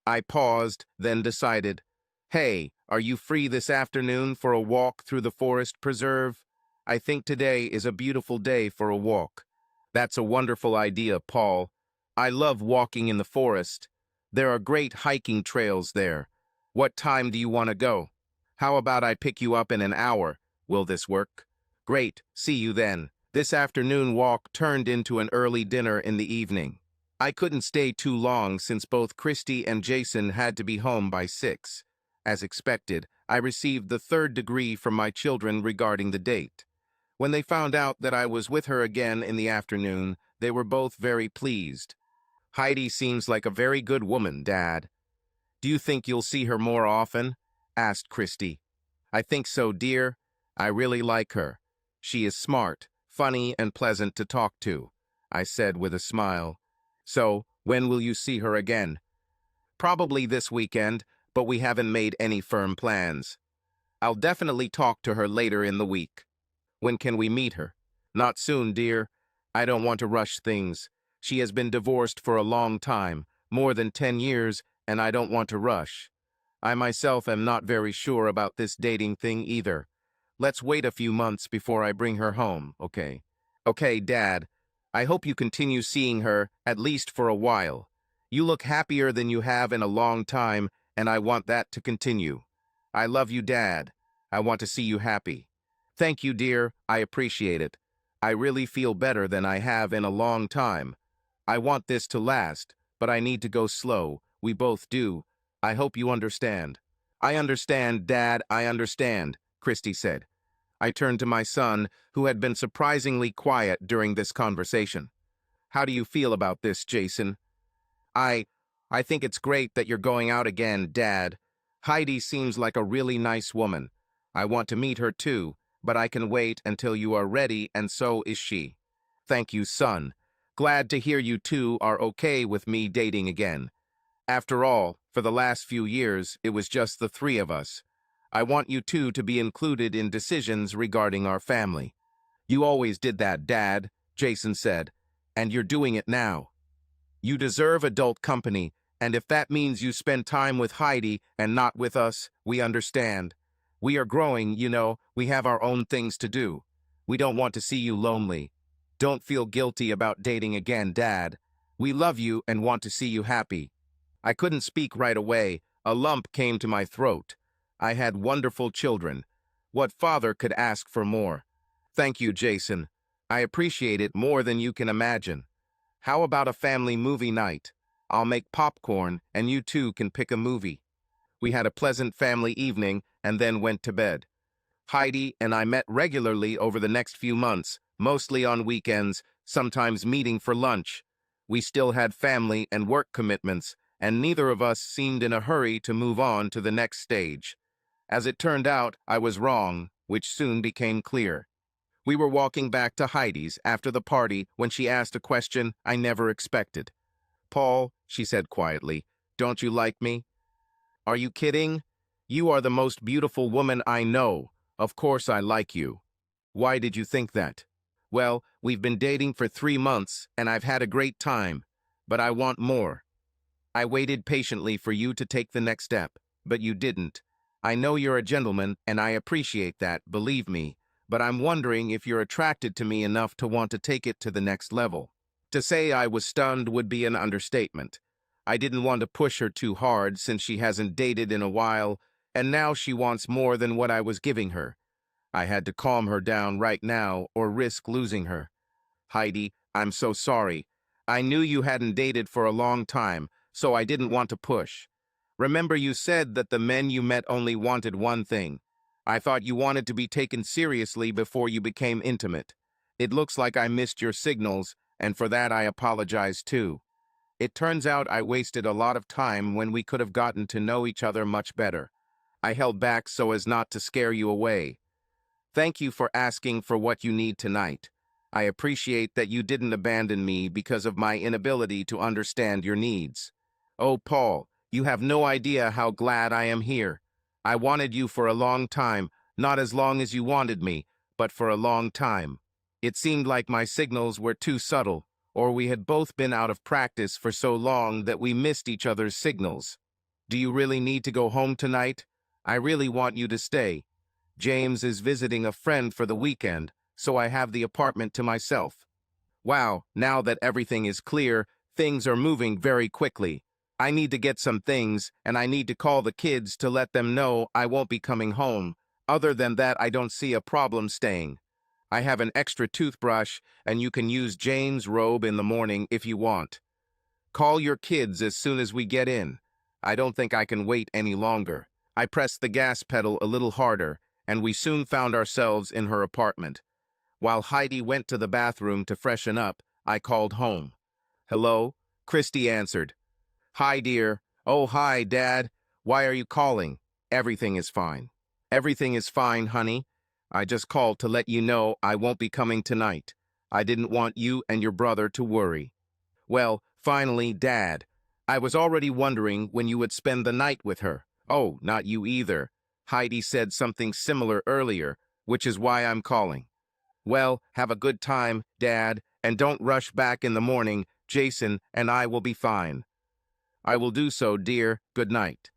I paused, then decided, "Hey, are you free this afternoon for a walk through the forest preserve? I think today is a beautiful day for a walk." "That's a wonderful idea, Paul. I love walking in the forest. There are great hiking trails there. What time do you want to go? How about I pick you up in an hour? Will this work?" "Great, see you then." This afternoon walk turned into an early dinner in the evening. I couldn't stay too long since both Christy and Jason had to be home by 6. As expected, I received the 3rd degree from my children regarding the date. When they found out that I was with her again in the afternoon, they were both very pleased. "Heidi seems like a very good woman, Dad." "Do you think you'll see her more often?" asked Christy. "I think so, dear. I really like her. She is smart, funny, and pleasant to talk to," I said with a smile. "So, when will you see her again?" "Probably this weekend, but we haven't made any firm plans. I'll definitely talk to her later in the week." "When can we meet her?" "Not soon, dear. I don't want to rush things. She has been divorced for a long time, more than 10 years, and I don't want to rush. I myself am not very sure about this dating thing either. Let's wait a few months before I bring her home, okay?" "Okay, Dad. I hope you continue seeing her, at least for a while. You look happier than you have in a long time, and I want that to continue. I love you, Dad. I want to see you happy." "Thank you, dear. I appreciate it. I really feel better than I have in a long time. I want this to last, but I need to go slow. We both do. I hope you understand." "I understand, Dad, I understand," Christy said. I turned to my son, who had been surprisingly quiet during this conversation. "How do you feel about this, Jason?" I think it's great that you're going out again, Dad. Heidi seems like a really nice woman. I want to meet her too, but I can wait until you are ready, and so is she." "Thank you, son. Glad to hear you two are okay with me dating again. After all, for the last few years, it was just the 3 of us. I want you two to be included in decisions regarding our family." "You always did that, Dad," Jason said, "and you're doing it now. You deserve adult company, And if that means you spend time with Heidi and not with us, we understand. We are growing, you know, we have our own things to do. We don't want to see you lonely. Don't feel guilty about dating again, Dad. We love you and want to see you happy. I couldn't speak right away. A lump came to my throat. I had wonderful children. What father could ask for more? Thank you, Jason. I appreciate it more than you can imagine. How about a family movie night? I'll make popcorn and you two can pick a movie. We had a pleasant family evening and then went to bed. Heidi and I met regularly over the next few months, mostly on weekends, sometimes meeting for lunch. We still had family and work commitments, and neither of us seemed in a hurry to move on to the next stage. As it turned out, I was wrong, which soon became clear. We were walking back to Heidi's after the party when she asked a question I never expected. "Paul," she said quietly, "don't you like me?" "Are you kidding? You are the most beautiful woman I know. Of course I like you." "Why did you think that?" "Well, we've been dating for 3 months, and I've had a great time. But I want more. I waited patiently for you to take the next step, but you didn't. I know you're a gentleman, and I appreciate that, believe me, but I'm wondering if you're attracted to me enough to want to take it to the next level." To say I was stunned would be an understatement. I didn't want to push her too hard since she hasn't dated in a while, and now she wants more than what I was giving her. I had to calm her down right now or risk losing her. "Heidi, I'm so sorry. I knew you hadn't dated for a long time, so I didn't want to push. Remember you said that the men you met only wanted one thing. I thought you wanted to be taken seriously before you became intimate. It looks like I missed your signals, and for that I apologize too. It turns out I wasted a lot of time when we could have gotten to know each other much better. I held back so as not to scare you away. Thank you for asking for what you need tonight. I appreciate that you didn't abandon me because of my inability to understand your needs. Oh, Paul, you have no idea how glad I am here. I wanted you for a long time, not as long as you wanted me, but for a long time. It seemed like my signals were too subtle, or we had both been out of practice for so long that we missed each other's signals. Do you really need to go home tonight? I really want you to stay. James is visiting a friend for the weekend, so I have the apartment to myself. Wow, now that everything is clear, things are moving very quickly. I need to get some things, and I need to call the kids to let them know I won't be coming home. Other than that, I don't see a problem staying. I have an extra toothbrush, and you can use Jane's robe in the morning if you want. Call your kids as soon as we get in. I don't think I can wait any longer." I pressed the gas pedal a little harder, and we soon found ourselves in her apartment. While Heidi went to the bathroom to freshen up, I called home. "Hello?" Christy answered. "Hi, dear." "Oh, hi, Dad. Why are you calling?" "Everything is fine." "Everything is fine, honey. I just called to let you know I won't be coming tonight. I didn't want you and your brother to worry." "Well, finally, Dad. I was already wondering when you would spend the night with her." "Oh, not you either. Heidi said something similar earlier, which is why I'm calling." "Well, have a good time, Dad, and don't rush back in the morning. Jason and I will be fine." "I will do so, dear. Good night."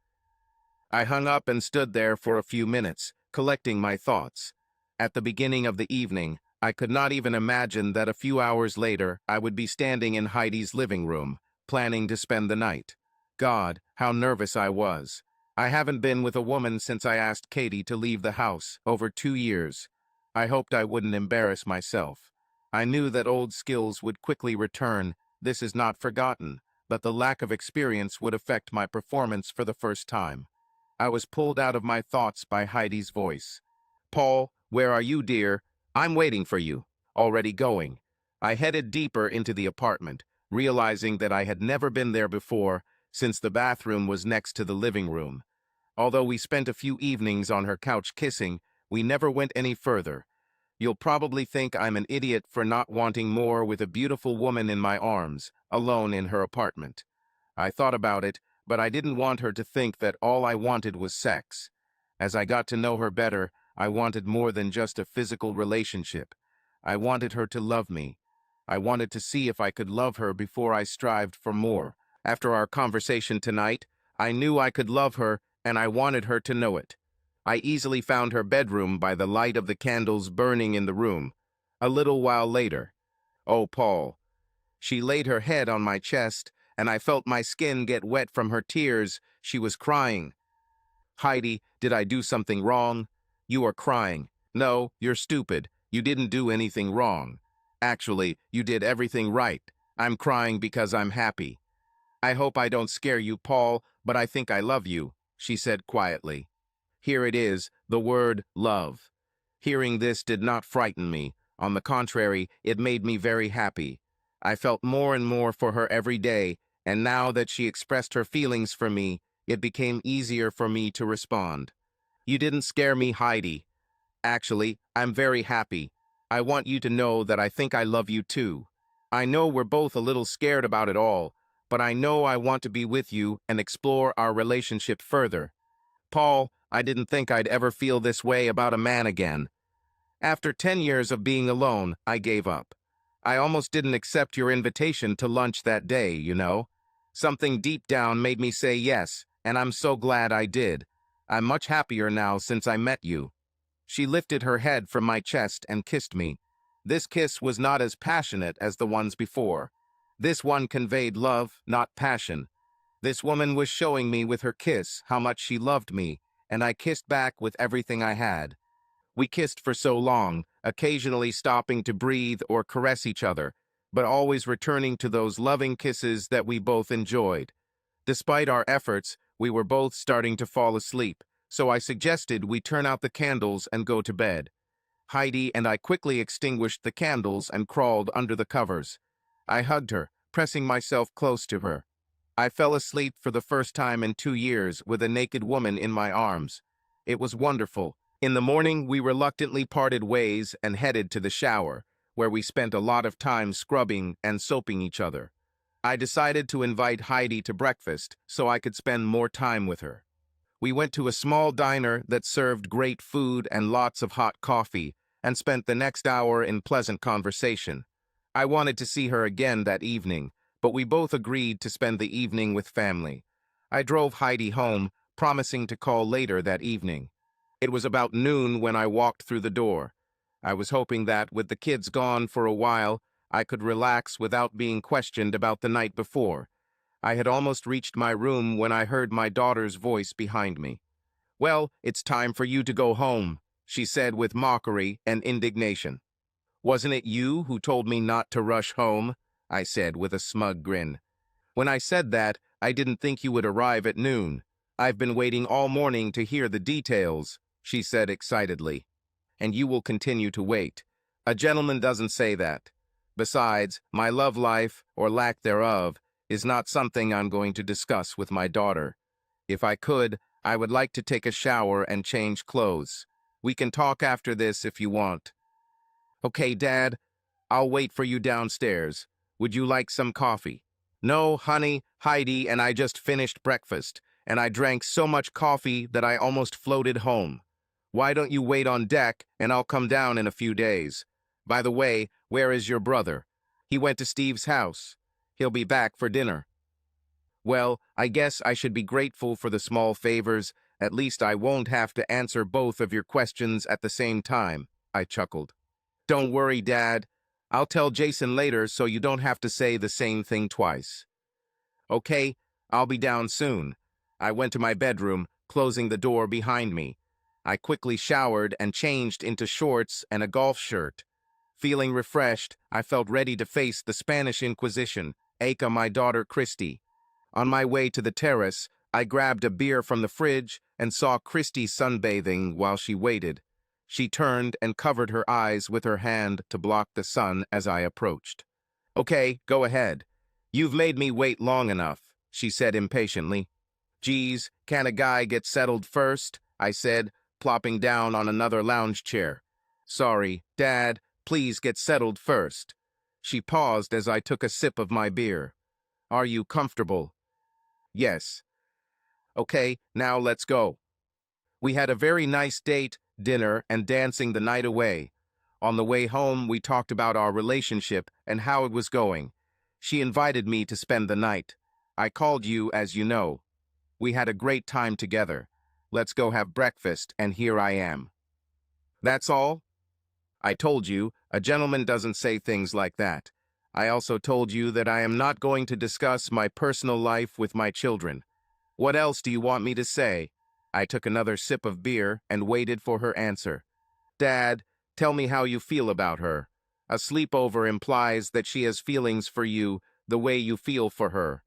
I hung up and stood there for a few minutes, collecting my thoughts. At the beginning of the evening, I could not even imagine that a few hours later I would be standing in Heidi's living room, planning to spend the night. God, how nervous I was. I haven't been with a woman since I asked Katie to leave the house, over 2 years. I hoped I wouldn't embarrass myself. I knew that old skills would quickly return. This is not forgotten, but the lack of experience would affect my performance for the first time. I was pulled out of my thoughts by Heidi's voice. "Paul, where are you, dear? I'm waiting for you." "Already going." I headed deeper into the apartment, realizing that I had never been there before, since the bathroom was next to the living room. Although we spent a few evenings on her couch kissing, we never went any further. You'll probably think I'm an idiot for not wanting more with a beautiful woman in my arms, alone in her apartment. I thought about it, but I didn't want her to think that all I wanted was sex. As I got to know her better, I wanted more than just a physical relationship. I wanted her to love me. I wanted to see if I could love her before I strived for more. After our conversation tonight, I knew I could love her and I wanted her to know it. I easily found her bedroom by the light of the candles burning in the room. A little while later, oh, Paul. She laid her head on my chest, and I felt my skin get wet from her tears. She was crying. Heidi, did I do something wrong? You are crying. No, you're stupid. You didn't do anything wrong. Actually, you did everything right. I'm crying because I'm happy. I hope I don't scare you, Paul, but I think I love you, she said quietly. Here it is, the word love. Hearing this did not frighten me. On the contrary, it made me very happy. I felt more and more for her every day, and now that she expressed her feelings for me, it became easier for me to respond. You didn't scare me, Heidi. Actually, I'm very happy. I want you to know that I think I love you too. I know we're both a little scared about it all, but I know I want to be with you and explore our relationship further. Paul, I didn't think I'd ever feel this way about a man again. After 10 years of being alone, I gave up. I almost didn't accept your invitation to lunch that day, you know. Something deep down made me say yes, and I'm so glad I did. I'm much happier now since I met you. She lifted her head from my chest and kissed me. This kiss was not as passionate as the ones before. This one conveyed love, not passion. This woman was showing me with her kiss how much she loved me, and I kissed back with everything I had. We kissed for so long, occasionally stopping to breathe or caress each other, but always returning to those loving kisses that we both enjoyed. Despite our efforts, we were both starting to fall asleep, so I suggested we turn out the candles and go to bed. Heidi and I quickly extinguished the candles and crawled under the covers. I hugged her, pressing myself close to her. I fell asleep for the first time in 2 years with a naked woman in my arms. It was wonderful. In the morning, we reluctantly parted ways and headed to the shower, where we spent a lot of time scrubbing and soaping each other. I decided to invite Heidi to breakfast so I could spend more time with her. We went to a small diner that served great food and lots of hot coffee, and spent the next hour in pleasant conversation. I wanted to see her again that evening, but we both agreed to spend the evening with family. I drove Heidi home, promising to call later that evening. It was about noon when I walked through the door. I was hoping that, with the kids gone for a while, I could relax without being questioned about the night before. I had almost reached my room when I heard my daughter's voice behind me. Well, it's time for you to go home, she said with mockery and indignation. Wasn't it you who told me not to rush home? I said with a smug grin. When I said that, I didn't think you would arrive at noon. I've been waiting all morning to hear the details, she said excitedly. And you will continue to wait. A gentleman doesn't say that. Besides, my love life, or lack thereof, is not something I'm going to discuss with my daughter. If I could, I would like to take a shower and change clothes. We can talk after this if you want. Okay, Dad, I'll wait for you downstairs. Would you like some coffee? No, honey, Heidi and I just finished breakfast, and I drank so much coffee that I almost floated home. Why don't you wait on deck, and I'll come down in a few days. By the way, where is your brother? He went to Steve's house. He'll be back for dinner. Well, I guess I should be grateful for the small favors. At least I won't have to answer both of your questions at the same time, I chuckled. Don't worry, Dad. I'll tell Jason later so you don't have to say the same thing twice. Okay, I'll be down soon. I went to my bedroom, closing the door behind me. I quickly showered and changed into shorts and a golf shirt. Feeling refreshed, I felt ready to face the Spanish Inquisition, aka my daughter Christy. On my way to the terrace, I grabbed a beer from the fridge and saw Christy sunbathing while she waited. She turned and covered her eyes with her hand to block the sun as I approached. Okay, go ahead. You've made me wait long enough, she said impatiently. Geez, can a guy get settled first? I said, plopping down on another lounge chair. Sorry, Dad, please get settled first. She paused as I took a sip of my beer. Are you comfortable? Yes. Okay, now let's go. We had a very nice date, dinner, and dancing the night away. On the way home, we talked about our relationship and how it was going. She invited me to spend the night. I called you as you know. We had a great time together. Let's go have breakfast, and here I am. That's all? I told you, a gentleman doesn't say things like that. I also told you that I am not going to discuss my personal life with my children. What else do you want me to say? I took another sip of beer and waited for her answer. Dad, tell me how you feel about her. A sleepover implies that she has feelings for you the way you feel for her.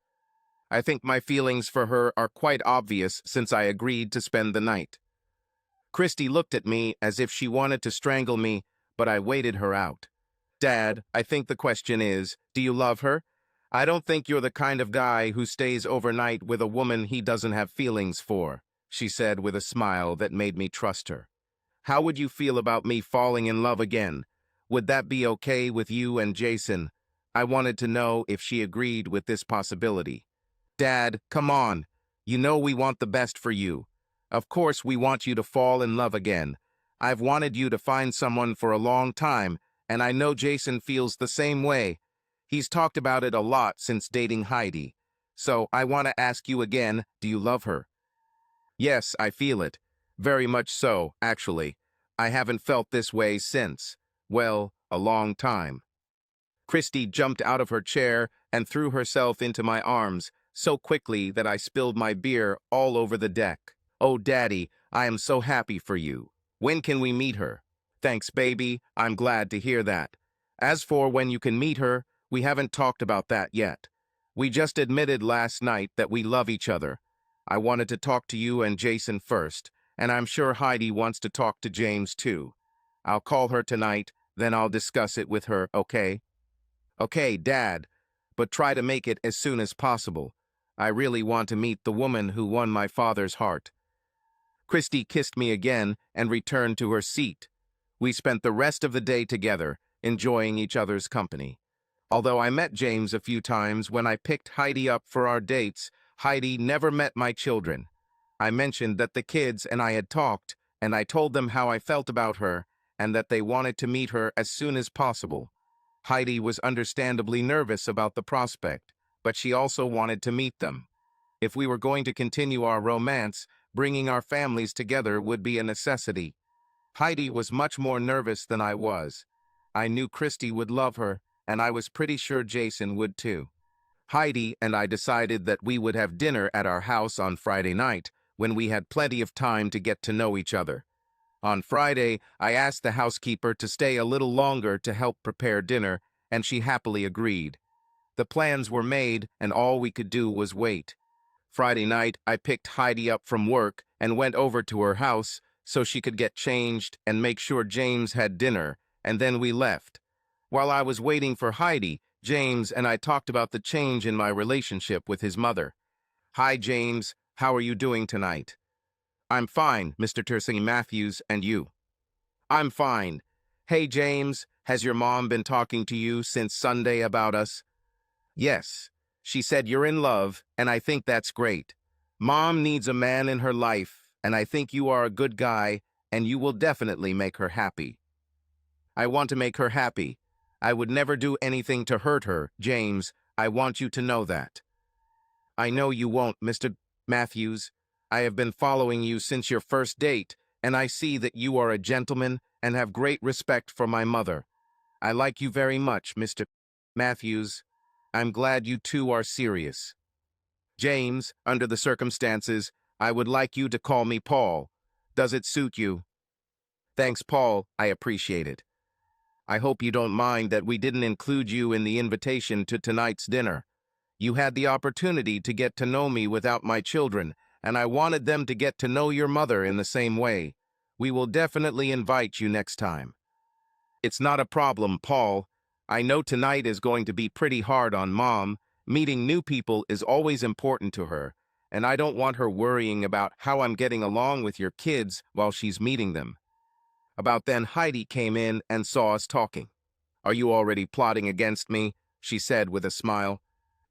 I think my feelings for her are quite obvious since I agreed to spend the night. Christy looked at me as if she wanted to strangle me, but I waited her out. Dad, I think the question is, do you love her? I don't think you're the kind of guy who stays overnight with a woman he doesn't have feelings for, she said with a smile that made me trust her. How would you feel about me falling in love again? Would that be okay with you and Jason? I wanted to know if she agreed with this possibility. Dad, come on. You know we want the best for you. Of course we want you to fall in love again. I've wanted you to find someone for a long time, and I know Jason feels the same way. He's talked about it a lot since dating Heidi. So I want to ask you again, do you love her? Yes, I feel it. Very much so, actually. I haven't felt this way since, well, a long time. Christy jumped out of her chair and threw herself into my arms so quickly that I spilled my beer all over the deck. Oh, Daddy, I am so happy for you. When can we meet her? Thanks, baby. I'm glad to hear that. As for when you can meet her, we haven't talked about that yet. We just admitted last night that we love each other. I wanted to talk to you and Jason first, and I'm sure Heidi wants to talk to James too. I'll call her tonight, then I'll discuss it with her, okay? Okay, Dad, but try to make it as soon as possible. I really want to meet the woman who won my father's heart. Christy kissed me again and returned to her seat. We spent the rest of the day together, enjoying each other's company. Although I met James a few times when I picked Heidi up for our dates, Heidi never met my children. I mentioned that the kids and I had talked, and I told them how I felt about her and that they wanted to meet her as soon as possible. Heidi was understandably nervous about the prospect, but she also wanted to meet them. If we were going to continue our romance, bringing our families together would be a necessity. Heidi was much more nervous than I was. I knew Christy would love her, and I was pretty sure Jason would too. Heidi and I decided that we would have dinner at our house on Friday night, when we had plenty of time to get to know each other. On Friday, I asked the housekeeper to stay a little longer to help prepare dinner, and she happily agreed. The plans were made, and all we could do was wait. Friday night, I picked Heidi up from work and went over to her house so she could get changed and make sure James had dinner, and then we left. While I was waiting for Heidi, James and I talked about the change in my relationship with his mother. Hi, James. How are you doing tonight? I'm fine, Mr. Tersey Matthews, and you? I'm fine. Hey, James, has your mom been talking to you since Sunday about us? Yes. She said you're in love, and I think that's great. Mom needs a man in her life, and I think you are a good guy, and you will definitely make her happy. I want to make her happy. I would never do anything to hurt her, James. I want you to know that. I know you won't, Mr. Matthews. I have been following you since your first date, and I see that you are a gentleman and have great respect for my mother. I like you very much, Mr. Matthews. I'm glad you two are serious. James, under the circumstances, I would like you to call me Paul. Does it suit you? Thanks, Paul. I appreciate it. I hope you don't mind that we didn't include you in the invitation to tonight's dinner. You had the opportunity to get to know me without my children, and I wanted them to get to know your mother in the same way. We will definitely invite you next time. It's not a problem, Paul. I know tonight is going to be pretty hard on Mom. Meeting new people is always important to her, and I don't want her worrying about how I'm getting along with your kids while she's meeting them. About then, Heidi came in and saw us talking. Are you already plotting against me? She said with a smile.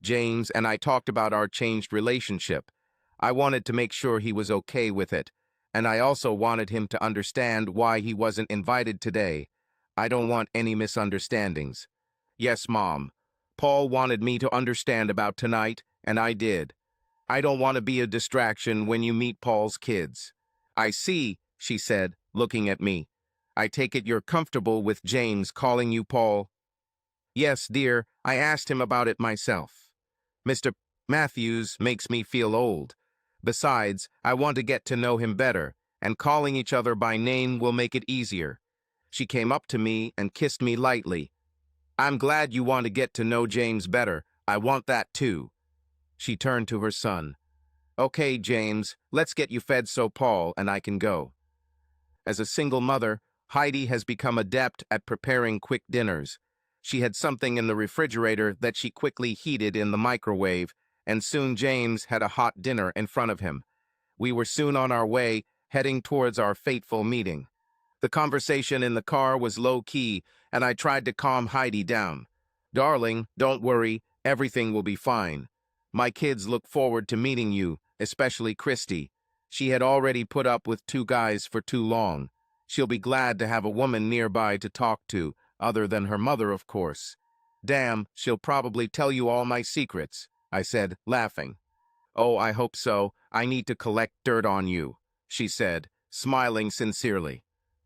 James and I talked about our changed relationship. I wanted to make sure he was okay with it, and I also wanted him to understand why he wasn't invited today. I don't want any misunderstandings. Yes, Mom. Paul wanted me to understand about tonight, And I did. I don't want to be a distraction when you meet Paul's kids. I see, she said, looking at me. I take it you're comfortable with James calling you Paul? Yes, dear, I asked him about it myself. Mr. Matthews makes me feel old. Besides, I want to get to know him better, and calling each other by name will make it easier. She came up to me and kissed me lightly. I'm glad you want to get to know James better. I want that too. She turned to her son. Okay, James, let's get you fed so Paul and I can go. As a single mother, Heidi has become adept at preparing quick dinners. She had something in the refrigerator that she quickly heated in the microwave, and soon James had a hot dinner in front of him. We were soon on our way, heading towards our fateful meeting. The conversation in the car was low-key, and I tried to calm Heidi down. Darling, don't worry, everything will be fine. My kids look forward to meeting you, especially Christy. She had already put up with two guys for too long. She'll be glad to have a woman nearby to talk to, other than her mother, of course. Damn, she'll probably tell you all my secrets, I said, laughing. Oh, I hope so. I need to collect dirt on you, she said, smiling sincerely.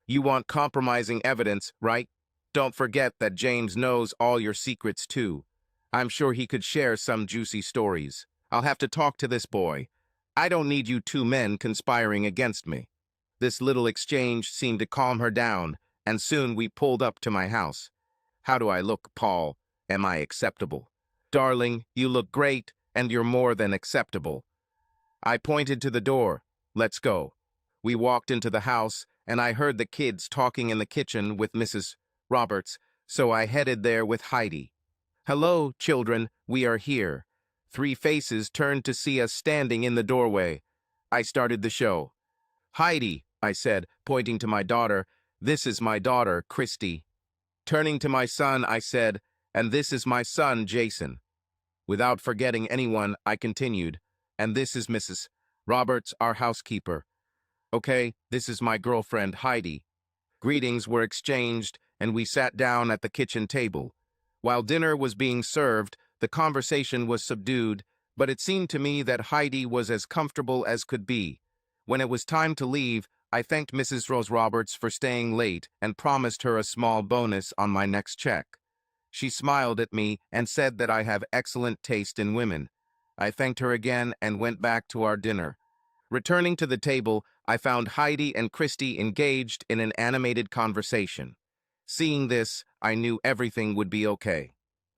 You want compromising evidence, right? Don't forget that James knows all your secrets, too. I'm sure he could share some juicy stories. I'll have to talk to this boy. I don't need you two men conspiring against me. This little exchange seemed to calm her down, and soon we pulled up to my house. How do I look, Paul? Am I acceptable? Darling, you look great, and you're more than acceptable. I pointed to the door. Let's go. We walked into the house, and I heard the kids talking in the kitchen with Mrs. Roberts, so I headed there with Heidi. Hello, children, we are here. Three faces turned to see us standing in the doorway. I started the show. Heidi, I said, pointing to my daughter, this is my daughter, Christy. Turning to my son, I said, and this is my son, Jason. Without forgetting anyone, I continued, and this is Mrs. Roberts, our housekeeper. Okay, this is my girlfriend, Heidi. Greetings were exchanged, and we sat down at the kitchen table. While dinner was being served, the conversation was subdued, but it seemed to me that Heidi was as comfortable as could be. When it was time to leave, I thanked Mrs. Rose Roberts for staying late and promised her a small bonus on my next check. She smiled at me and said that I have excellent taste in women. I thanked her again and went back to our dinner. Returning to the table, I found Heidi and Christy engaged in an animated conversation. Seeing this, I knew everything would be okay.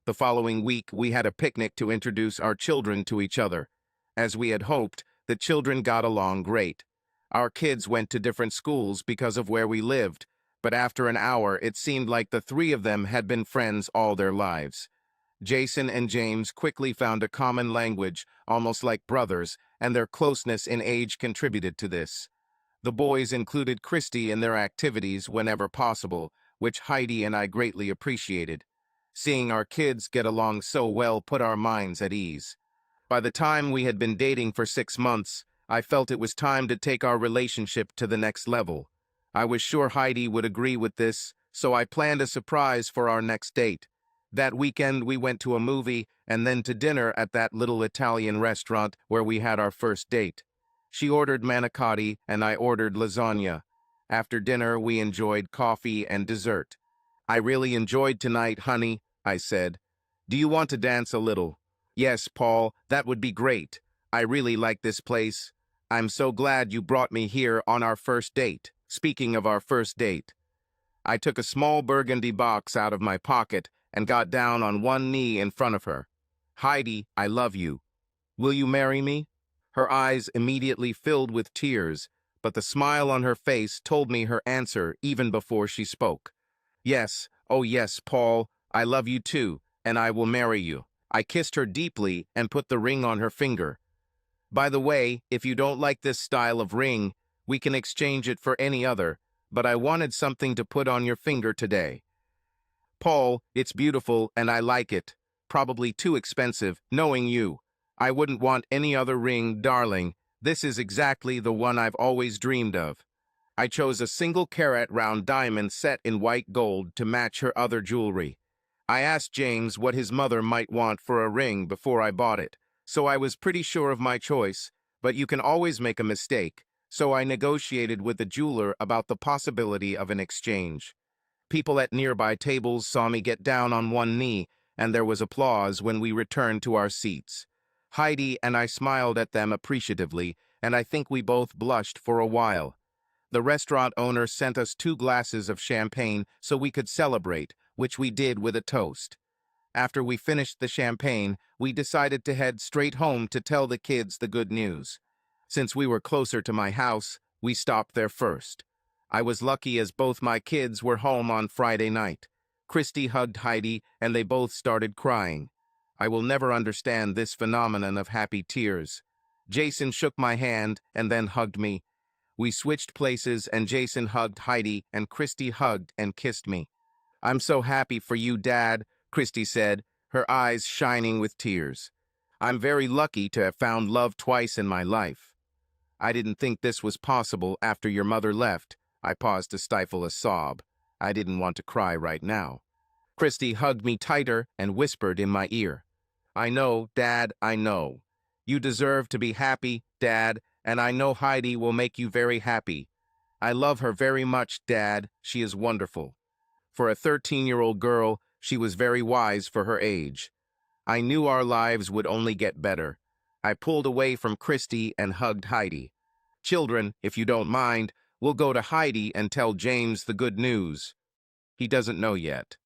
The following week, we had a picnic to introduce our children to each other. As we had hoped, the children got along great. Our kids went to different schools because of where we lived, but after an hour, it seemed like the three of them had been friends all their lives. Jason and James quickly found a common language, almost like brothers, and their closeness in age contributed to this. The boys included Christy in their activities whenever possible, which Heidi and I greatly appreciated. Seeing our kids get along so well put our minds at ease. By the time we had been dating for 6 months, I felt it was time to take our relationship to the next level. I was sure Heidi would agree with this, so I planned a surprise for our next date. That weekend we went to a movie and then to dinner at that little Italian restaurant where we had our first date. She ordered manicotti and I ordered lasagna. After dinner we enjoyed coffee and dessert. I really enjoyed tonight, honey, I said. Do you want to dance a little? Yes, Paul, that would be great. I really like this place. I'm so glad you brought me here on our first date. Speaking of our first date, I took a small burgundy box out of my pocket and got down on one knee in front of her. Heidi, I love you. Will you marry me? Her eyes immediately filled with tears, but the smile on her face told me her answer even before she spoke. Yes, oh yes, Paul, I love you too, and I will marry you. I kissed her deeply and put the ring on her finger. By the way, if you don't like this style of ring, we can exchange it for any other, but I wanted something to put on your finger today. Paul, it's beautiful and I like it. Probably too expensive, knowing you. I wouldn't want any other ring, darling. This is exactly the one I've always dreamed of. I chose a single-carat round diamond set in white gold to match her other jewelry. I asked James what his mother might want for a ring before I bought it. so I was pretty sure of my choice, but you can always make a mistake, so I negotiated with the jeweler about the possibility of an exchange. People at nearby tables saw me get down on one knee, and there was applause when we returned to our seats. Heidi and I smiled at them appreciatively, and I think we both blushed for a while. The restaurant owner sent us 2 glasses of champagne so we could celebrate, which we did with a toast. After we finished the champagne, we decided to head straight home to tell the kids the good news. Since we were closer to my house, we stopped there first. I was lucky as both my kids were home on Friday night. Christy hugged Heidi, and they both started crying. I will never understand this phenomenon of happy tears. Jason shook my hand and then hugged me. We switched places, and Jason hugged Heidi, and Christy hugged and kissed me. "I'm so happy for you, Dad," Christy said, her eyes shining with tears. "I'm very lucky to have found love twice in my life. I didn't think this was possible after your mother left." I paused to stifle a sob. I didn't want to cry right now. Christy hugged me tighter and whispered in my ear, "I know, Dad, I know. You deserve to be happy, Dad, and I know Heidi will make you very happy. I love her very much, Dad. She is wonderful." For a 13-year-old girl, she was very wise for her age. I knew our lives would only get better. I pulled away from Christy and hugged Heidi. "Children, if you don't mind, we'll go to Heidi and tell James the good news. He doesn't know yet."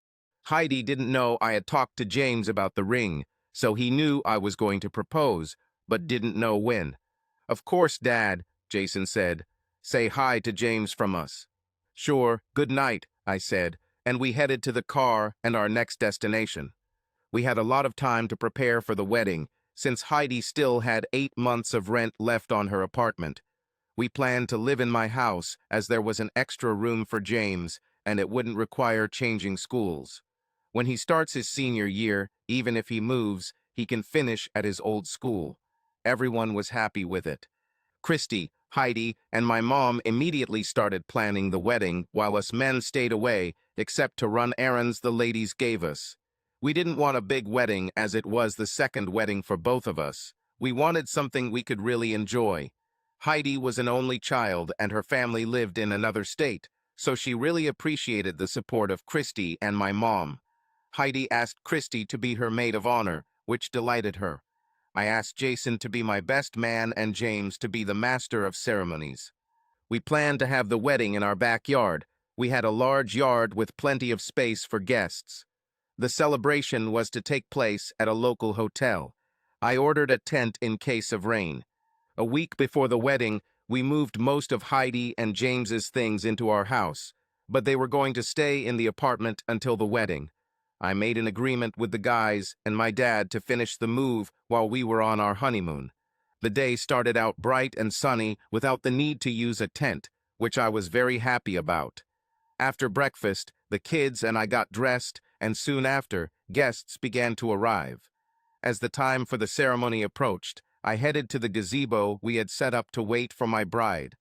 Heidi didn't know I had talked to James about the ring, so he knew I was going to propose, but didn't know when. "Of course, Dad," Jason said. "Say hi to James from us." "Sure, good night," I said, and we headed to the car and our next destination. We had a lot of time to prepare for the wedding, since Heidi still had 8 months of rent left on her apartment. We planned to live in my house, as there was an extra room for James, and it wouldn't require changing schools. When he starts his senior year, even if he moves, he can finish at his old school. Everyone was happy with it. Christy, Heidi, and my mom immediately started planning the wedding, while us men stayed away, except to run errands the ladies gave us. We didn't want a big wedding, as it was the second wedding for both of us. We wanted something we could really enjoy. Heidi was an only child, and her family lived in another state, so she really appreciated the support of Christy and my mom. Heidi asked Christy to be her maid of honor, which delighted her. I asked Jason to be my best man and James to be the master of ceremonies. We planned to have the wedding in our backyard. We had a large yard with plenty of space for guests. The celebration was to take place at a local hotel. I ordered a tent in case of rain. A week before the wedding, we moved most of Heidi and James's things into our house, but they were going to stay in the apartment until the wedding. I made an agreement with the guys and my dad to finish the move while we were on our honeymoon. The day started out bright and sunny without the need to use a tent, which I was very happy about. After breakfast, the kids and I got dressed, and soon after, guests began to arrive. As the time for the ceremony approached, I headed to the gazebo we had set up to wait for my bride.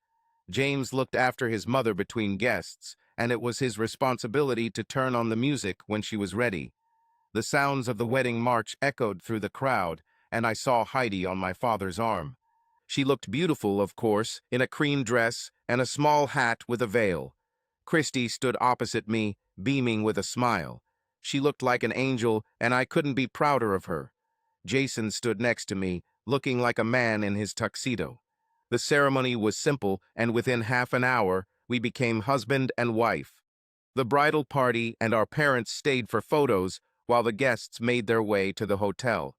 James looked after his mother between guests, and it was his responsibility to turn on the music when she was ready. The sounds of the wedding march echoed through the crowd, and I saw Heidi on my father's arm. She looked beautiful, of course, in a cream dress and a small hat with a veil. Christy stood opposite me, beaming with a smile. She looked like an angel, and I couldn't be prouder of her. Jason stood next to me, looking like a man in his tuxedo. The ceremony was simple, and within half an hour, we became husband and wife. The bridal party and our parents stayed for photos while the guests made their way to the hotel.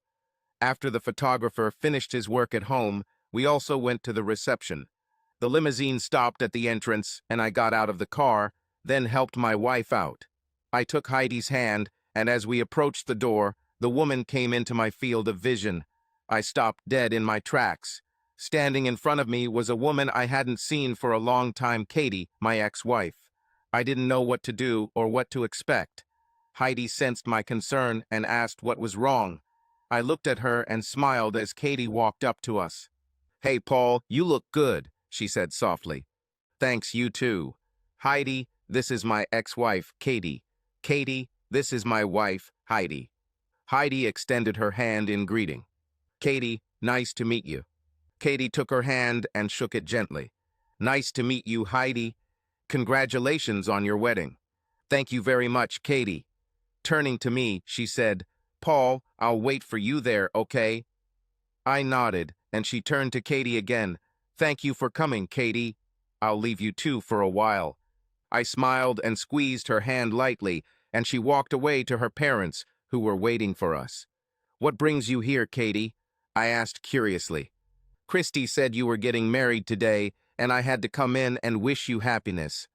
After the photographer finished his work at home, we also went to the reception. The limousine stopped at the entrance, and I got out of the car, then helped my wife out. I took Heidi's hand, and as we approached the door, the woman came into my field of vision. I stopped dead in my tracks. Standing in front of me was a woman I hadn't seen for a long time, Katie, my ex-wife. I didn't know what to do or what to expect. Heidi sensed my concern and asked what was wrong. I looked at her and smiled as Katie walked up to us. "Hey, Paul, you look good," she said softly. "Thanks, you too. Heidi, this is my ex-wife, Katie. Katie, this is my wife, Heidi." Heidi extended her hand in greeting. Katie, nice to meet you. Katie took her hand and shook it gently. Nice to meet you, Heidi. Congratulations on your wedding. Thank you very much, Katie. Turning to me, she said, Paul, I'll wait for you there, okay? I nodded, and she turned to Katie again. Thank you for coming, Katie. I'll leave you too for a while. I smiled and squeezed her hand lightly, and she walked away to her parents, who were waiting for us. What brings you here, Katie? I asked curiously. Christy said you were getting married today, and I had to come in and wish you happiness.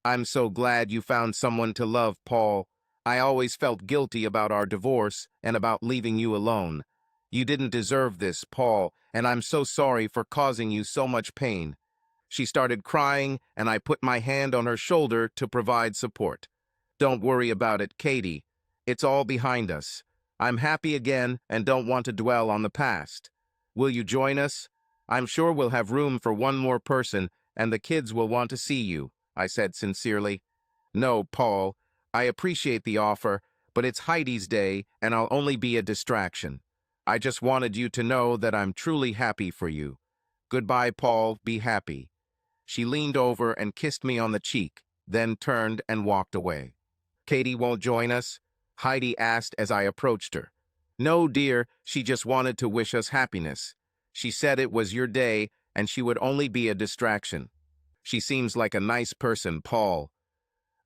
I'm so glad you found someone to love, Paul. I always felt guilty about our divorce and about leaving you alone. You didn't deserve this, Paul, and I'm so sorry for causing you so much pain. She started crying, and I put my hand on her shoulder to provide support. Don't worry about it, Katie. It's all behind us. I'm happy again and don't want to dwell on the past. Will you join us? I'm sure we'll have room for one more person, and the kids will want to see you, I said sincerely. No, Paul. I appreciate the offer, but it's Heidi's day, and I'll only be a distraction. I just wanted you to know that I'm truly happy for you. Goodbye, Paul. Be happy. She leaned over and kissed me on the cheek, then turned and walked away. Katie won't join us? Heidi asked as I approached her. No, dear, she just wanted to wish us happiness. She said it was your day, and she would only be a distraction. She seems like a nice person, Paul.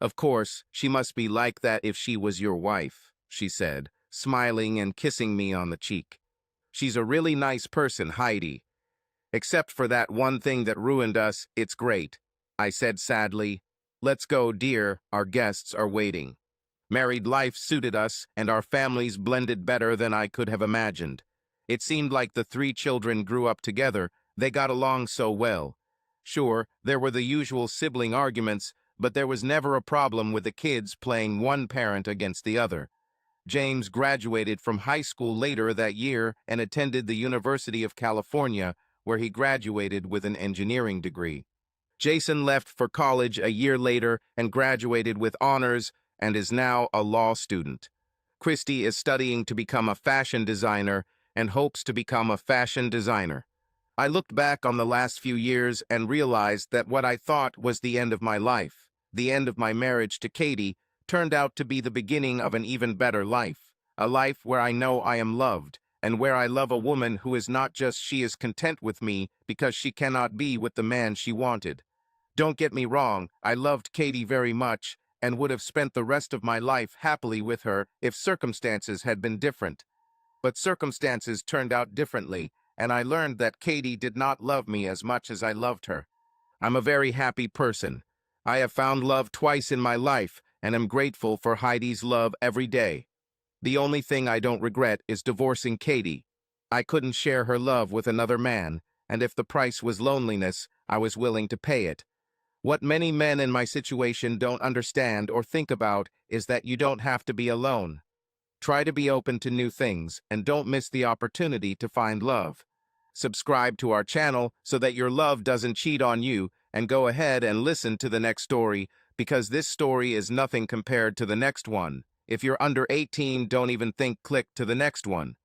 Of course, she must be like that if she was your wife, she said, smiling and kissing me on the cheek. She's a really nice person, Heidi. Except for that one thing that ruined us, it's great, I said sadly. Let's go, dear, our guests are waiting. Married life suited us, and our families blended better than I could have imagined. It seemed like the 3 children grew up together. They got along so well. Sure, there were the usual sibling arguments, but there was never a problem with the kids playing one parent against the other. James graduated from high school later that year and attended the University of California, where he graduated with an engineering degree. Jason left for college a year later and graduated with honors and is now a law student. Christy is studying to become a fashion designer and hopes to become a fashion designer. I looked back on the last few years and realized that what I thought was the end of my life, the end of my marriage to Katie, turned out to be the beginning of an even better life, a life where I know I am loved, and where I love a woman who is not just she is content with me because she cannot be with the man she wanted. Don't get me wrong, I loved Katie very much and would have spent the rest of my life happily with her if circumstances had been different. But circumstances turned out differently, and I learned that Katie did not love me as much as I loved her. I'm a very happy person. I have found love twice in my life, and am grateful for Heidi's love every day. The only thing I don't regret is divorcing Katie. I couldn't share her love with another man, and if the price was loneliness, I was willing to pay it. What many men in my situation don't understand or think about is that you don't have to be alone. Try to be open to new things, and don't miss the opportunity to find love. Subscribe to our channel so that your love doesn't cheat on you, and go ahead and listen to the next story, because this story is nothing compared to the next one. If you're under 18, don't even think click to the next one.